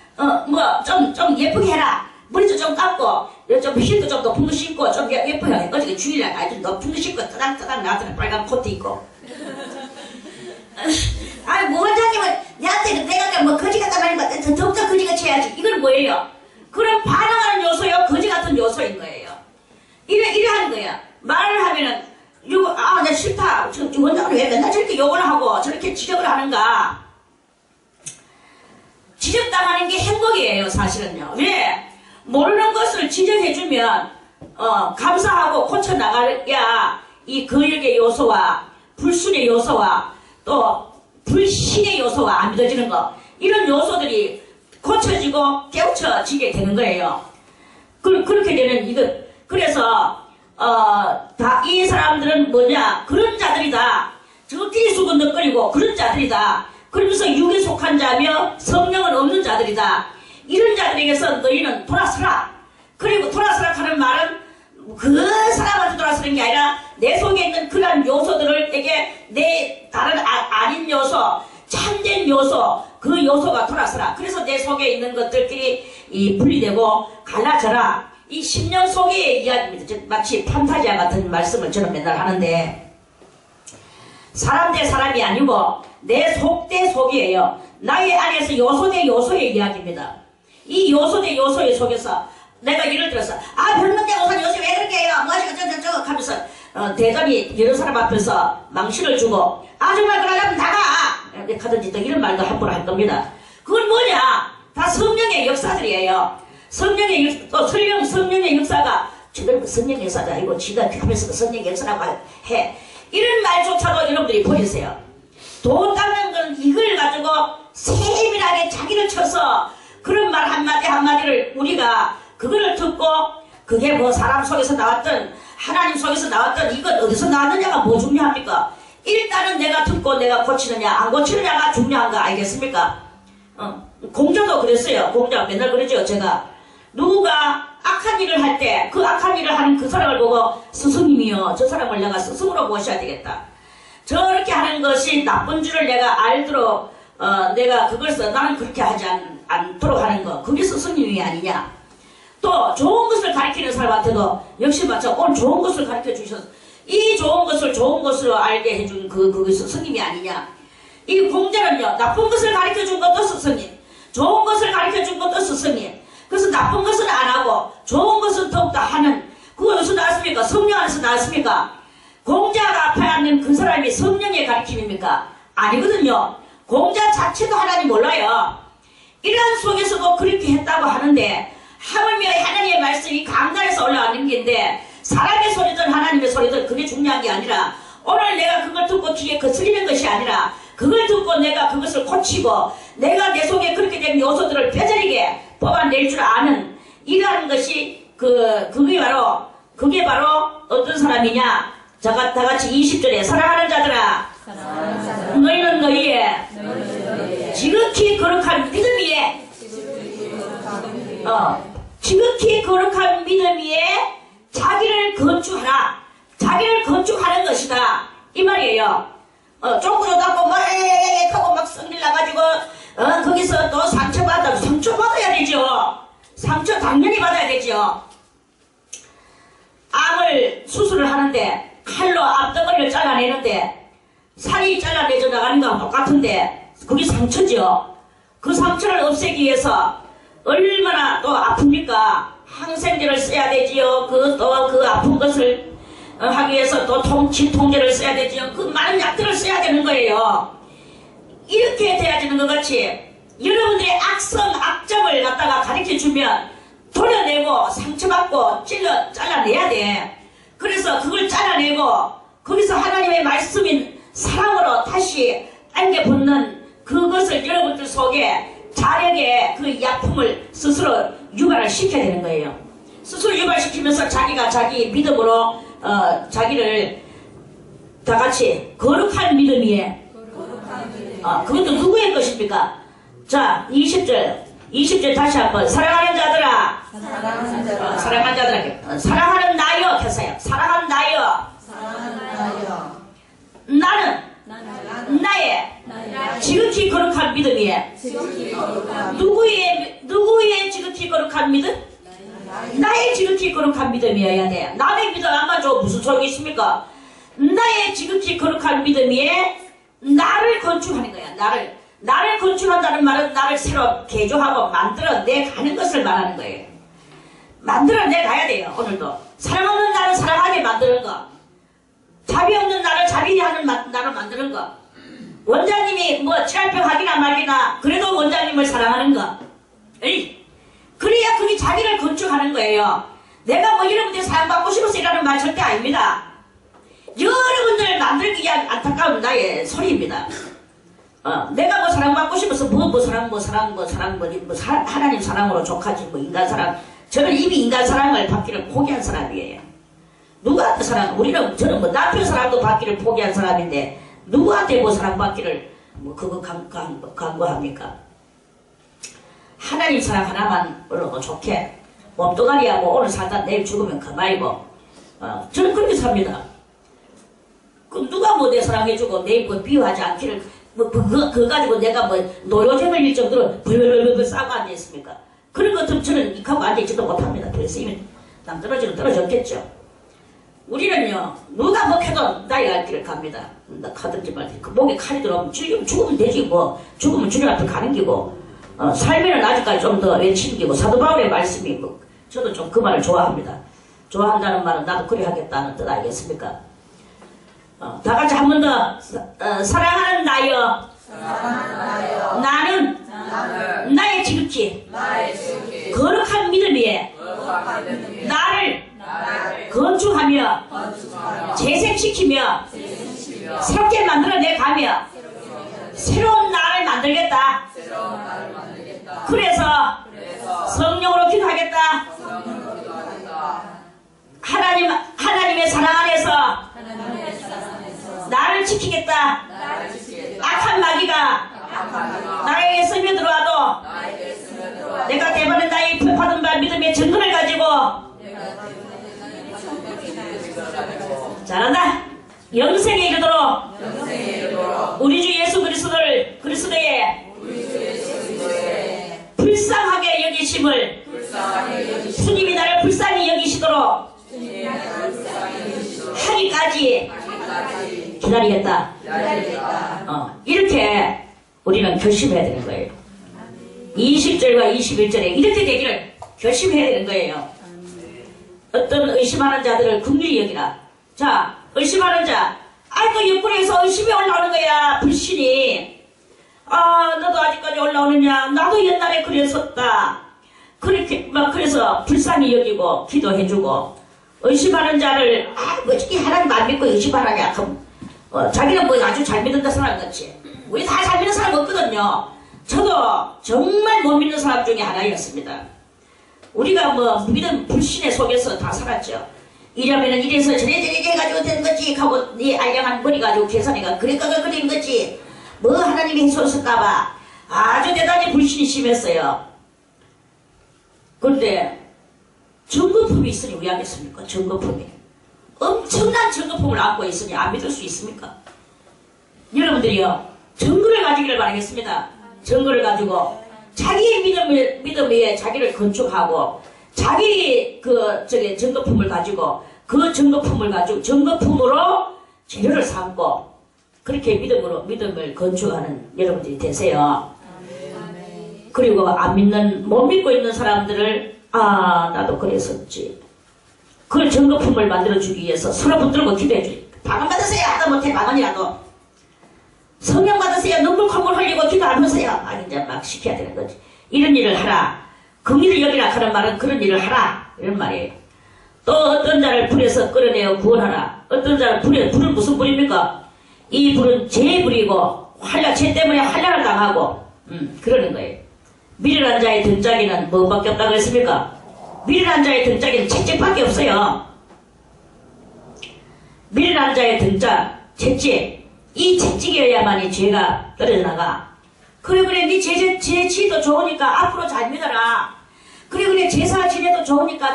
좀 예쁘게 해라. 머리도 좀 감고 좀 힐도 좀 높은 거 신고 좀 예쁘게 해. 어저께 주일날 아주 높은 거 신고 따닥따닥 나왔더니 빨간 코트 입고 원장님은 내한테 내가 뭐 거지 같단 말인가 더욱더 거지같이 해야지. 이건 뭐예요? 그런 반항하는 요소요 거지 같은 요소인 거예요. 이래 하는 거야. 말을 하면은 나 싫다. 원장은 왜 맨날 저렇게 욕을 하고 저렇게 지적을 하는가. 지적당하는 속이에요, 사실은요. 왜? 모르는 것을 지적해주면 감사하고 고쳐나가야 이 거역의 요소와 불순의 요소와 또 불신의 요소와 안 믿어지는 거, 이런 요소들이 고쳐지고 깨우쳐지게 되는 거예요. 그렇게 되는 이거. 그래서 다 이 사람들은 뭐냐, 그런 자들이다. 저끼리 수근덕거리고 그런 자들이다. 그러면서 육에 속한 자며 성령은 없는 자들이다. 이런 자들에게서 너희는 돌아서라. 그리고 돌아서라 하는 말은 그 사람한테 돌아서는 게 아니라 내 속에 있는 그러한 요소들에게 내 다른 아닌 요소, 참된 요소, 그 요소가 돌아서라. 그래서 내 속에 있는 것들끼리 분리되고 갈라져라. 이 심령 속의 이야기입니다. 마치 판타지와 같은 말씀을 저는 맨날 하는데, 사람 대 사람이 아니고 내 속 대 속이에요. 나의 안에서 요소 대 요소의 이야기입니다. 이 요소 대 요소의 속에서 내가 예를 들어서 별문대 오산 요새 왜 그렇게 해요? 무엇이 저거 하면서 대단히 여러 사람 앞에서 망신을 주고 정말 그러려면 나가! 하든지 또 이런 말도 함부로 할 겁니다. 그건 뭐냐? 다 성령의 역사들이에요. 성령의 역사가 지금 성령의 역사가 아니고 지가 하면서 성령의 역사라고 해. 이런 말조차도 여러분들이 버리세요. 돈 닦는 건 이걸 가지고 세밀하게 자기를 쳐서 그런 말 한마디 한마디를 우리가 그거를 듣고 그게 뭐 사람 속에서 나왔든 하나님 속에서 나왔든 이건 어디서 나왔느냐가 뭐 중요합니까? 일단은 내가 듣고 내가 고치느냐 안 고치느냐가 중요한 거 알겠습니까? 공자도 그랬어요. 공자가 맨날 그러죠. 제가 누가 악한 일을 할 때 그 악한 일을 하는 그 사람을 보고 스승님이요, 저 사람을 내가 스승으로 모셔야 되겠다. 저렇게 하는 것이 나쁜 줄을 내가 알도록 내가 그것을 나는 그렇게 하지 않도록 하는 거, 그게 스승님이 아니냐. 또 좋은 것을 가르치는 사람한테도 역시 마찬가지로 오늘 좋은 것을 가르쳐 주셔서 이 좋은 것을 좋은 것으로 알게 해준 그게 스승님이 아니냐. 이 공자는요, 나쁜 것을 가르쳐 준 것도 스승님, 좋은 것을 가르쳐 준 것도 스승님. 그래서 나쁜 것은 안 하고 좋은 것은 더욱더 하는, 그거 어디서 나왔습니까? 성령 안에서 나왔습니까? 공자가 앞에 앉는 그 사람이 성령의 가르침입니까? 아니거든요. 공자 자체도 하나님 몰라요. 이러한 속에서도 그렇게 했다고 하는데, 하물며 하나님의 말씀이 강단에서 올라가는 게인데, 사람의 소리든 하나님의 소리든 그게 중요한 게 아니라, 오늘 내가 그걸 듣고 뒤에 거슬리는 것이 아니라, 그걸 듣고 내가 그것을 고치고 내가 내 속에 그렇게 된 요소들을 뼈저리게 뽑아낼 줄 아는, 이러한 것이 그게 바로 어떤 사람이냐. 다 같이 20절에 사랑하는 자들아, 너희는 너희의 지극히 거룩한 믿음 위에 지극히 거룩한 믿음 위에 자기를 건축하라. 자기를 건축하는 것이다, 이 말이에요. 쪼그려 갖고 막 하고 막 성질 나가지고 거기서 또 상처받아야 되죠. 상처 당연히 받아야 되죠. 암을 수술을 하는데 칼로 앞덩어리를 잘라내는데 살이 잘라내져 나가는 거랑 똑같은데 그게 상처죠. 그 상처를 없애기 위해서 얼마나 또 아픕니까? 항생제를 써야 되지요. 그 아픈 것을 하기 위해서 또 진통제를 써야 되지요. 그 많은 약들을 써야 되는 거예요. 이렇게 돼야 되는 것 같이 여러분들의 악점을 갖다가 가르쳐주면 도려내고 상처받고 잘라내야 돼. 그래서 그걸 잘라내고 거기서 하나님의 말씀인 사랑으로 다시 안겨붙는 그것을 여러분들 속에 자력의 그 약품을 스스로 유발을 시켜야 되는 거예요. 스스로 유발시키면서 자기가 자기 믿음으로 자기를 다 같이 거룩한 믿음 위에 그것도 누구의 것입니까? 자, 20절 다시 한번 사랑하는 자들아, 사랑하는 자들아, 사랑하는 나여 계세요. 사랑하는 나여, 나는 나의 지극히 거룩한 믿음 위에 누구의 지극히 거룩한 믿음? 나의 지극히 거룩한 믿음이어야 돼. 남의 믿음 안 맞아 무슨 소용이 있습니까? 나의 지극히 거룩한 믿음 위에 나를 건축하는 거야. 나를 건축한다는 말은 나를 새로 개조하고 만들어내가는 것을 말하는 거예요. 만들어내가야 돼요. 오늘도 사랑 없는 나를 사랑하게 만드는 거, 자비 없는 나를 자비하게 하는 나를 만드는 거, 원장님이 뭐 치아병 하기나 말기나 그래도 원장님을 사랑하는 거, 에이, 그래야 그게 자기를 건축하는 거예요. 내가 뭐 여러분들 사랑받고 싶어서 이라는 말 절대 아닙니다. 여러분들 남들기 위한 안타까운 나의 소리입니다. 내가 뭐 사랑받고 싶어서 하나님 사랑으로 족하지 뭐 인간 사랑. 저는 이미 인간 사랑을 받기를 포기한 사람이에요. 누구한테 저는 뭐 남편 사랑도 받기를 포기한 사람인데 누구한테 뭐 사랑받기를 뭐 그거 강구합니까? 하나님 사랑 하나만 뭐 좋게 몸뚱아리야 뭐 오늘 살다 내일 죽으면 그만이고 저는 그렇게 삽니다. 그럼 누가 뭐 내 사랑해주고 내일 뭐 비유하지 않기를 그거 가지고 내가 뭐 노요잼을 일 정도로 벌벌벌 싸고 앉아있습니까? 그런 것들 저는 익하고 앉아있지도 못합니다. 그래서 이미 남 떨어지면 떨어졌겠죠. 우리는요 누가 뭐 해도 나의 갈 길을 갑니다. 나 가든지 말든지 그 목에 칼이 들어오면 죽으면 되지 뭐 죽으면 주님 앞에 가는 기고 살면은 아직까지 좀 더 외치는 기고 사도 바울의 말씀이 뭐 저도 좀 그 말을 좋아합니다. 좋아한다는 말은 나도 그래 하겠다는 뜻 아니겠습니까? 다 같이 한 번 더 사랑하는 나여 나는 나의 지극히 거룩한 믿음 위에 나를 건축하며 재생시키며 새롭게 만들어내가며 새로운 나를 만들겠다. 그래서 성령으로 기도하겠다. 하나님의 사랑 안에서 나를 지키겠다. 악한 마귀가 나에게 스며들어와도 내가 대번에 나의 표파든 바 믿음의 증거를 가지고 잘한다. 영생에 이르도록 우리 주 예수 그리스도의 불쌍하게 여기심을 주님이 나를 불쌍히 여기시도록 하기까지 기다리겠다. 이렇게 우리는 결심해야 되는 거예요. 20절과 21절에 이렇게 되기를 결심해야 되는 거예요. 어떤 의심하는 자들을 긍휼히 여기라. 자, 의심하는 자, 그 옆구리에서 의심이 올라오는 거야. 불신이. 너도 아직까지 올라오느냐? 나도 옛날에 그랬었다. 그래서 불쌍히 여기고 기도해주고 의심하는 자를 뭐 어떻게 하나님 안 믿고 의심하느냐? 그럼 자기는 뭐 아주 잘 믿는다 생각했지. 우리 다 잘 믿는 사람 없거든요. 저도 정말 못 믿는 사람 중에 하나였습니다. 우리가 뭐 믿음 불신의 속에서 다 살았죠. 이러면은 이래서 저래 해가지고 된 거지 하고 네 알량한 머리 가지고 계산해가 그러니까 그린 거지. 뭐 하나님이 해줬을까봐 아주 대단히 불신이 심했어요. 그런데 증거품이 있으니 왜 하겠습니까? 증거품이 엄청난 증거품을 안고 있으니 안 믿을 수 있습니까? 여러분들이요 증거를 가지기를 바라겠습니다. 증거를 가지고 자기의 믿음 위에 자기를 건축하고 자기 증거품을 가지고 그 증거품을 가지고 증거품으로 재료를 삼고 그렇게 믿음을 건축하는 여러분들이 되세요. 그리고 못 믿고 있는 사람들을 나도 그랬었지. 그걸 증거품을 만들어주기 위해서 서로 붙들고 기도해주기. 방언 받으세요. 하다 못해 방언이라도. 성령 받으세요. 눈물 콧물 흘리고 기도하면서요. 이제 막 시켜야 되는 거지. 이런 일을 하라. 긍휼을 여기라 하는 말은 그런 일을 하라. 이런 말이에요. 또 어떤 자를 불에서 끌어내어 구원하라. 어떤 자를 불은 무슨 불입니까? 이 불은 죄의 불이고 죄 때문에 환난을 당하고 그러는 거예요. 미련한 자의 등짝에는 뭐밖에 없다고 했습니까? 미련한 자의 등짝에는 채찍밖에 없어요. 미련한 자의 등짝, 채찍. 이 채찍이어야만이 죄가 떨어져 나가. 그래 네 제치도 좋으니까 앞으로 잘 믿어라. 그래 제사 지내도 좋으니까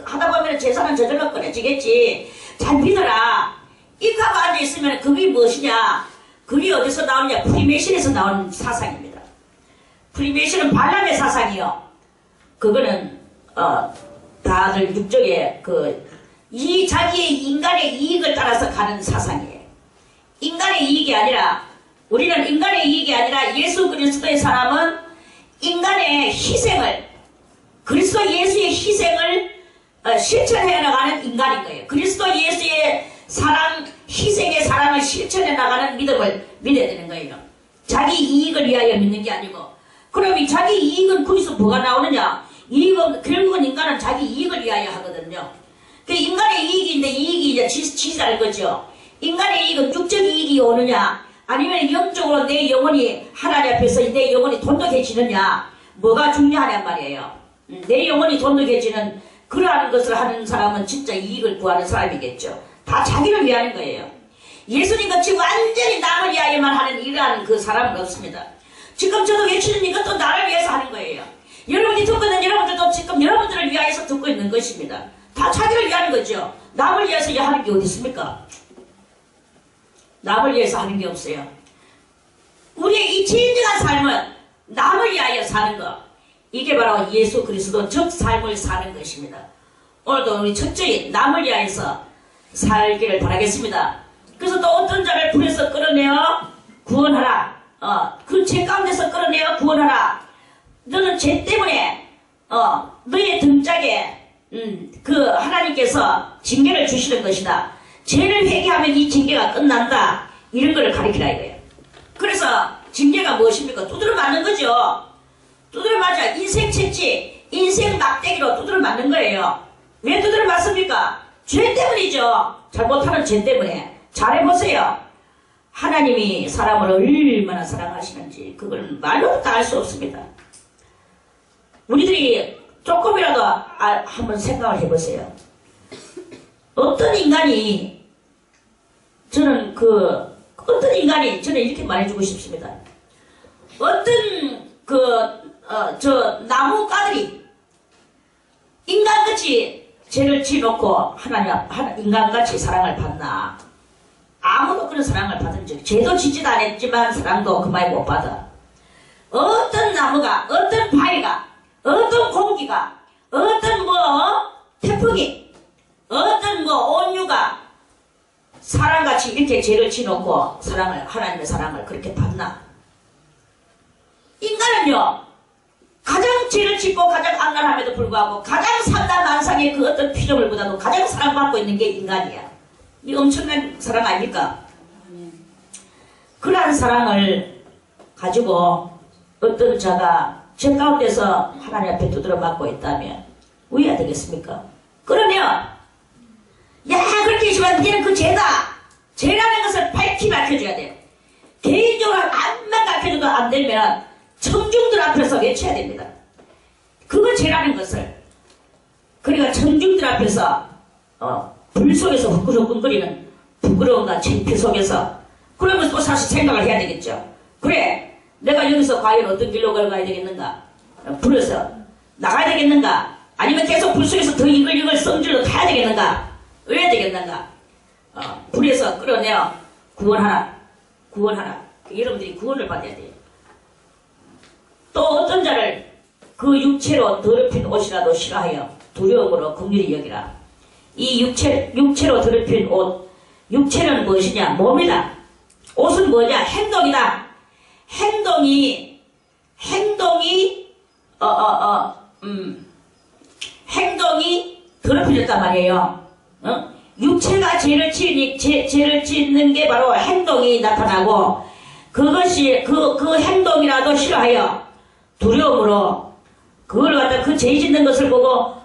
하다 보면 제사는 저절로 끊어지겠지. 잘 믿어라. 이하고 앉아있으면 그게 무엇이냐? 그게 어디서 나오느냐? 프리메이션에서 나오는 사상입니다. 프리메이션은 발람의 사상이요. 그거는 다들 육적의 자기의 인간의 이익을 따라서 가는 사상이에요. 인간의 이익이 아니라 우리는 인간의 이익이 아니라 예수 그리스도의 사람은 인간의 희생을 그리스도 예수의 희생을 실천해 나가는 인간인 거예요. 그리스도 예수의 사랑, 희생의 사랑을 실천해 나가는 믿음을 믿어야 되는 거예요. 자기 이익을 위하여 믿는 게 아니고 그럼 이 자기 이익은 거기서 뭐가 나오느냐? 이익은, 결국은 인간은 자기 이익을 위하여 하거든요. 그 인간의 이익인데 이익이 이제 지지할 거죠. 인간의 이익은 육적 이익이 오느냐? 아니면 영적으로 내 영혼이 하나님 앞에서 내 영혼이 돈독해지느냐? 뭐가 중요하냔 말이에요. 내 영혼이 돈독해지는 그러한 것을 하는 사람은 진짜 이익을 구하는 사람이겠죠. 다 자기를 위하는 거예요. 예수님 같이 완전히 남을 위하여만 하는 이러한 그 사람은 없습니다. 지금 저도 외치는 이것도 나를 위해서 하는 거예요. 여러분이 듣고 있는 여러분들도 지금 여러분들을 위하여서 듣고 있는 것입니다. 다 자기를 위하는 거죠. 남을 위해서 하는 게 어디 있습니까? 남을 위해서 하는 게 없어요. 우리의 이 진정한 삶은 남을 위하여 사는 것. 이게 바로 예수 그리스도 적 삶을 사는 것입니다. 오늘도 우리 철저히 남을 위하여서 살기를 바라겠습니다. 그래서 또 어떤 자를 불에서 끌어내어 구원하라. 그 죄 가운데서 끌어내어 구원하라. 너는 죄 때문에 너의 등짝에 그 하나님께서 징계를 주시는 것이다. 죄를 회개하면 이 징계가 끝난다. 이런 거를 가리키라 이거예요. 그래서 징계가 무엇입니까? 두드려 맞는 거죠. 두드려 맞아. 인생 채찍, 인생 막대기로 두드려 맞는 거예요. 왜 두드려 맞습니까? 죄 때문이죠. 잘못하는 죄 때문에. 잘해보세요. 하나님이 사람을 얼마나 사랑하시는지 그걸 말로 다 알 수 없습니다. 우리들이 조금이라도 한번 생각을 해보세요. 어떤 인간이 저는 이렇게 말해주고 싶습니다. 어떤 나무가들이 인간같이 죄를 지놓고 인간같이 사랑을 받나? 아무도 그런 사랑을 받은 적, 죄도 짓지도 않았지만 사랑도 그만이 못 받아. 어떤 나무가, 어떤 바위가, 어떤 공기가, 어떤 태풍이, 어떤 온유가 사랑같이 이렇게 죄를 지놓고 하나님의 사랑을 그렇게 받나? 인간은요, 가장 죄를 짓고 가장 악랄함에도 불구하고 가장 산다만상의 그 어떤 피조물보다도 가장 사랑받고 있는 게 인간이야. 이 엄청난 사랑 아닙니까? 그러한 사랑을 가지고 어떤 자가 죄 가운데서 하나님 앞에 두드려 맞고 있다면 왜 해야 되겠습니까? 그러면 야 그렇게 하지만 니는 그 죄다. 죄라는 것을 밝히 밝혀줘야 돼요. 개인적으로 암만 밝혀줘도 안 되면 청중들 앞에서 외쳐야 됩니다. 그거 죄라는 것을. 그러니까 청중들 앞에서 불 속에서 후끈후끈거리는 부끄러움과 창피 속에서 그러면 또 사실 생각을 해야 되겠죠. 그래 내가 여기서 과연 어떤 길로 걸어가야 되겠는가? 불에서 나가야 되겠는가? 아니면 계속 불 속에서 더 이글이글 성질로 타야 되겠는가? 왜 되겠는가? 불에서 끌어내어 구원하라. 여러분들이 구원을 받아야 돼요. 또 어떤 자를 그 육체로 더럽힌 옷이라도 싫어하여 두려움으로 긍휼히 여기라. 이 육체로 더럽힌 옷, 육체는 무엇이냐? 몸이다. 옷은 뭐냐? 행동이다. 행동이 더럽혀졌단 말이에요. 육체가 죄를 짓는 게 바로 행동이 나타나고 그것이 그 행동이라도 싫어하여 두려움으로 그걸 갖다 그 죄 짓는 것을 보고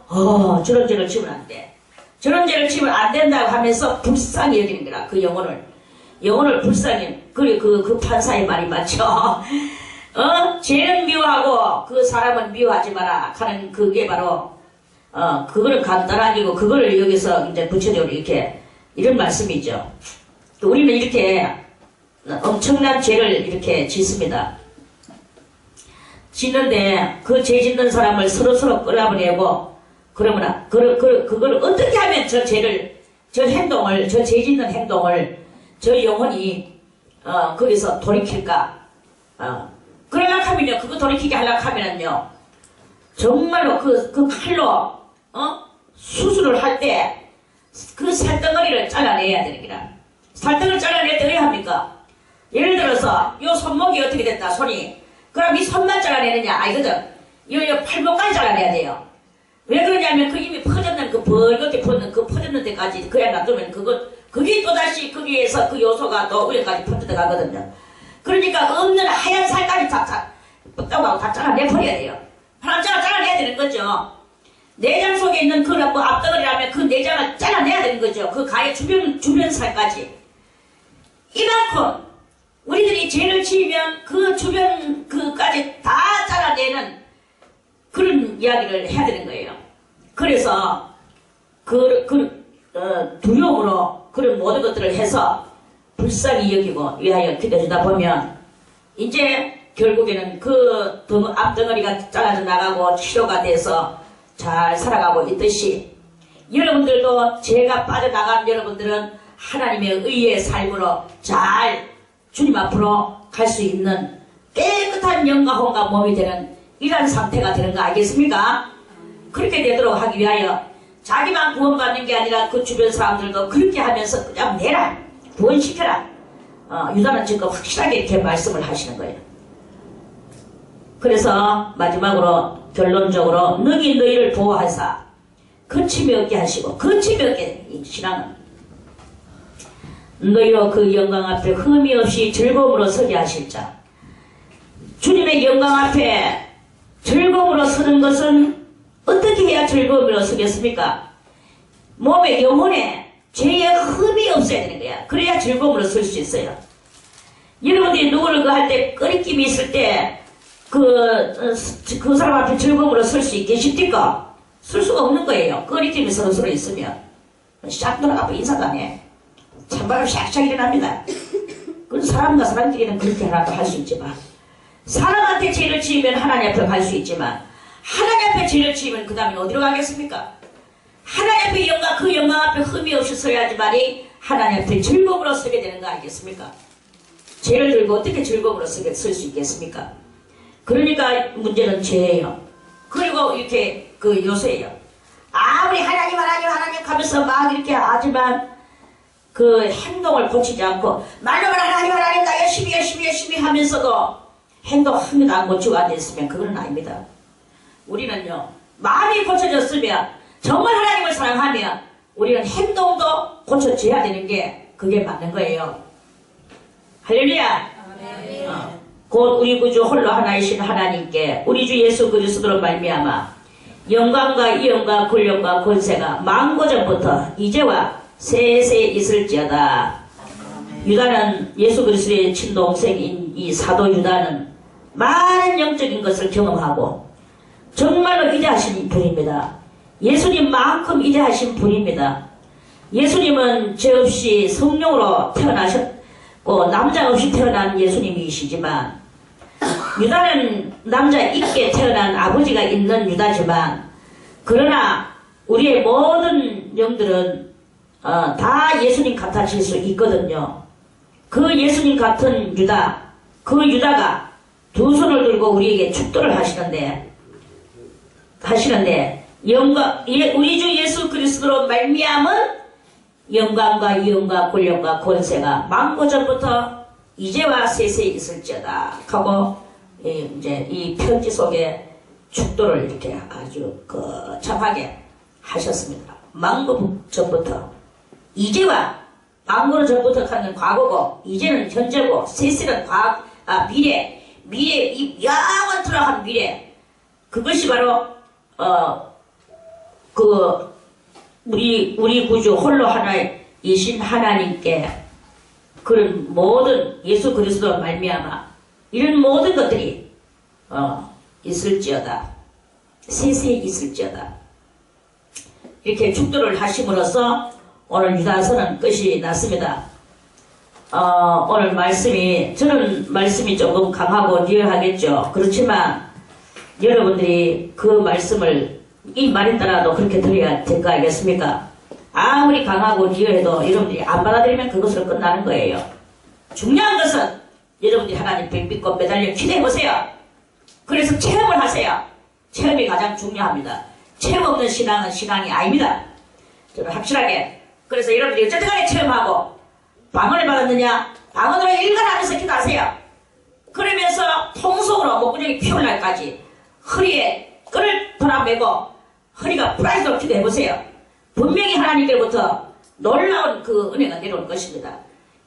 저런 죄를 지면 안 돼. 저런 죄를 지면 안 된다고 하면서 불쌍히 여기는 거라. 그 영혼을 불쌍히 그 판사의 말이 맞죠. 죄는 미워하고 그 사람은 미워하지 마라 하는 그게 바로 그거를 간단하기고 그거를 여기서 이제 부처적으로 이렇게 이런 말씀이죠. 또 우리는 이렇게 엄청난 죄를 이렇게 짓습니다. 짓는데 그 죄 짓는 사람을 서로 끌어내고 그러면 그걸 어떻게 하면 저 죄 짓는 행동을 저 영혼이 거기서 돌이킬까? 그러려고 하면요, 그거 돌이키게 하려고 하면은요, 정말로 그 칼로 수술을 할 때 그 살덩어리를 잘라내야 되는 거라. 살덩어리를 잘라낼 때 왜 합니까? 예를 들어서 요 손목이 어떻게 됐다, 손이. 그럼 이 손만 잘라내느냐? 아니거든. 요 팔목까지 잘라내야 돼요. 왜 그러냐면 그 이미 퍼졌는 그 벌겋게 퍼졌는 데까지 그냥 놔두면 그게 또다시 거기에서 그 요소가 또 위에까지 퍼져 가거든요. 그러니까 없는 하얀 살까지 뻗다고 다 잘라내버려야 돼요. 하나님처럼 잘라내야 되는 거죠. 내장 속에 있는 그 뭐 앞덩어리라면 그 내장을 잘라내야 되는 거죠. 그 가해 주변 살까지. 이만큼 우리들이 죄를 지으면 그 주변 그까지 다 잘라내는 그런 이야기를 해야 되는 거예요. 그래서 두려움으로 그런 모든 것들을 해서 불쌍히 여기고 위하여 기도해주다 보면 이제 결국에는 그 앞덩어리가 잘라져 나가고 치료가 돼서 잘 살아가고 있듯이 여러분들도 죄가 빠져나간 여러분들은 하나님의 의의 삶으로 잘 주님 앞으로 갈 수 있는 깨끗한 영과 혼과 몸이 되는 이러한 상태가 되는 거 알겠습니까? 그렇게 되도록 하기 위하여 자기만 구원받는 게 아니라 그 주변 사람들도 그렇게 하면서 그냥 내라 구원시켜라. 유다는 지금 확실하게 이렇게 말씀을 하시는 거예요. 그래서 마지막으로 결론적으로 능히 너희를 보호하사 거침이 없게 하시고 거침이 없게 이 신앙은 너희로 그 영광 앞에 흠이 없이 즐거움으로 서게 하실 자. 주님의 영광 앞에 즐거움으로 서는 것은 어떻게 해야 즐거움으로 서겠습니까? 몸에 영혼에 죄의 흠이 없어야 되는 거야. 그래야 즐거움으로 설 수 있어요. 여러분들이 누구를 할 때 꺼리낌이 있을 때 그 사람 앞에 즐거움으로 설 수 있겠습니까? 설 수가 없는 거예요. 꺼리낌이 서로서로 있으면. 샥 돌아가고 인사도 안 해. 찬바람 샥샥 일어납니다. 그건 사람과 사람끼리는 그렇게 하나도 할 수 있지만 사람한테 죄를 지으면 하나님 앞에 갈 수 있지만 하나님 앞에 죄를 지으면 그 다음에 어디로 가겠습니까? 하나님 앞에 영광, 그 영광 앞에 흠이 없이 서야지만이 하나님 앞에 즐거움으로 서게 되는 거 아니겠습니까? 죄를 들고 어떻게 즐거움으로 설 수 있겠습니까? 그러니까 문제는 죄예요. 그리고 이렇게 그 요새예요. 아무리 하나님 하면서 막 이렇게 하지만 그 행동을 고치지 않고 말로만 하나님 나 열심히 하면서도 행동 하나도 안 고치고 앉아있으면 그건 아닙니다. 우리는요 마음이 고쳐졌으면 정말 하나님을 사랑하면 우리는 행동도 고쳐져야 되는 게 그게 맞는 거예요. 할렐루야. 곧 우리 구주 홀로 하나이신 하나님께 우리 주 예수 그리스도로 말미암아 영광과 이영과 권력과 권세가 만고 전부터 이제와 세세에 있을지어다. 유다는 예수 그리스도의 친동생인 이 사도 유다는 많은 영적인 것을 경험하고 정말로 위대하신 분입니다. 예수님만큼 위대하신 분입니다. 예수님은 죄 없이 성령으로 태어나셨고 남자 없이 태어난 예수님이시지만 유다는 남자 있게 태어난 아버지가 있는 유다지만 그러나 우리의 모든 영들은 다 예수님 같아질 수 있거든요. 그 예수님 같은 유다, 그 유다가 두 손을 들고 우리에게 축도를 하시는데 영광, 우리 주 예수 그리스도로 말미암은 영광과 이영과 권력과 권세가 만고 전부터 이제와 세세에 있을지어다 하고 이제 이 편지 속에 축도를 이렇게 아주 거창하게 하셨습니다. 만고 전부터 이제와 만고 전부터 하는 과거고 이제는 현재고 세세는 미래 이 영원토록 한 미래 그것이 바로 우리 구주 홀로 하나이신 하나님께 그런 모든 예수 그리스도로 말미암아 이런 모든 것들이 있을지어다. 세세에 있을지어다. 이렇게 축도를 하심으로써 오늘 유다서는 끝이 났습니다. 오늘 저는 말씀이 조금 강하고 리얼하겠죠. 그렇지만 여러분들이 그 말씀을 이 말에 따라도 그렇게 들어야 될 거 알겠습니까? 아무리 강하고 리얼해도 여러분들이 안 받아들이면 그것으로 끝나는 거예요. 중요한 것은 여러분들이 하나님 믿고 매달려 기대해보세요. 그래서 체험을 하세요. 체험이 가장 중요합니다. 체험 없는 신앙은 신앙이 아닙니다. 저는 확실하게. 그래서 여러분들이 어쨌든 간에 체험하고 방언을 받았느냐? 방언으로 일관하면서 기도하세요. 그러면서 통속으로 목구멍이 피울 날까지 허리에 끈을 돌아매고 허리가 부라지도록 기도해보세요. 분명히 하나님께로부터 놀라운 그 은혜가 내려올 것입니다.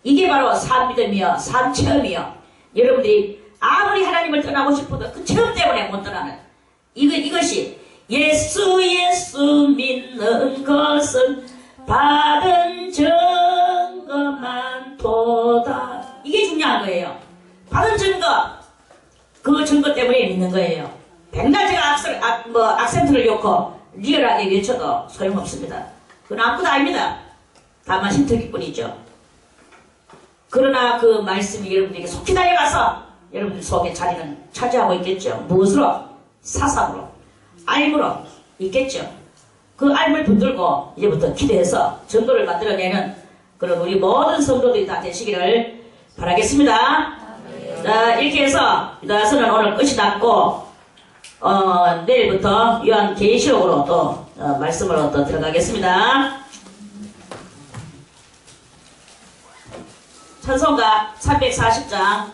이게 바로 산 믿음이요, 산 체험이요. 여러분들이 아무리 하나님을 떠나고 싶어도 그 체험 때문에 못 떠나는 이것이 예수 믿는 것은 받은 증거만 도다. 이게 중요한 거예요. 받은 증거, 그 증거 때문에 믿는 거예요. 백날 제가 악센트를 놓고 리얼하게 외쳐도 소용없습니다. 그건 아무것도 아닙니다. 다만 힘들기 뿐이죠. 그러나 그 말씀이 여러분들에게 속히 달려가서 여러분들 속에 자리는 차지하고 있겠죠. 무엇으로? 사상으로, 알므로 있겠죠. 그 알을 붙들고 이제부터 기대해서 전도를 만들어내는 그런 우리 모든 성도들이 다 되시기를 바라겠습니다. 자, 이렇게 해서 유다서는 오늘 끝이 났고 내일부터 요한계시록으로 또 말씀으로 또 들어가겠습니다. 찬송가 340장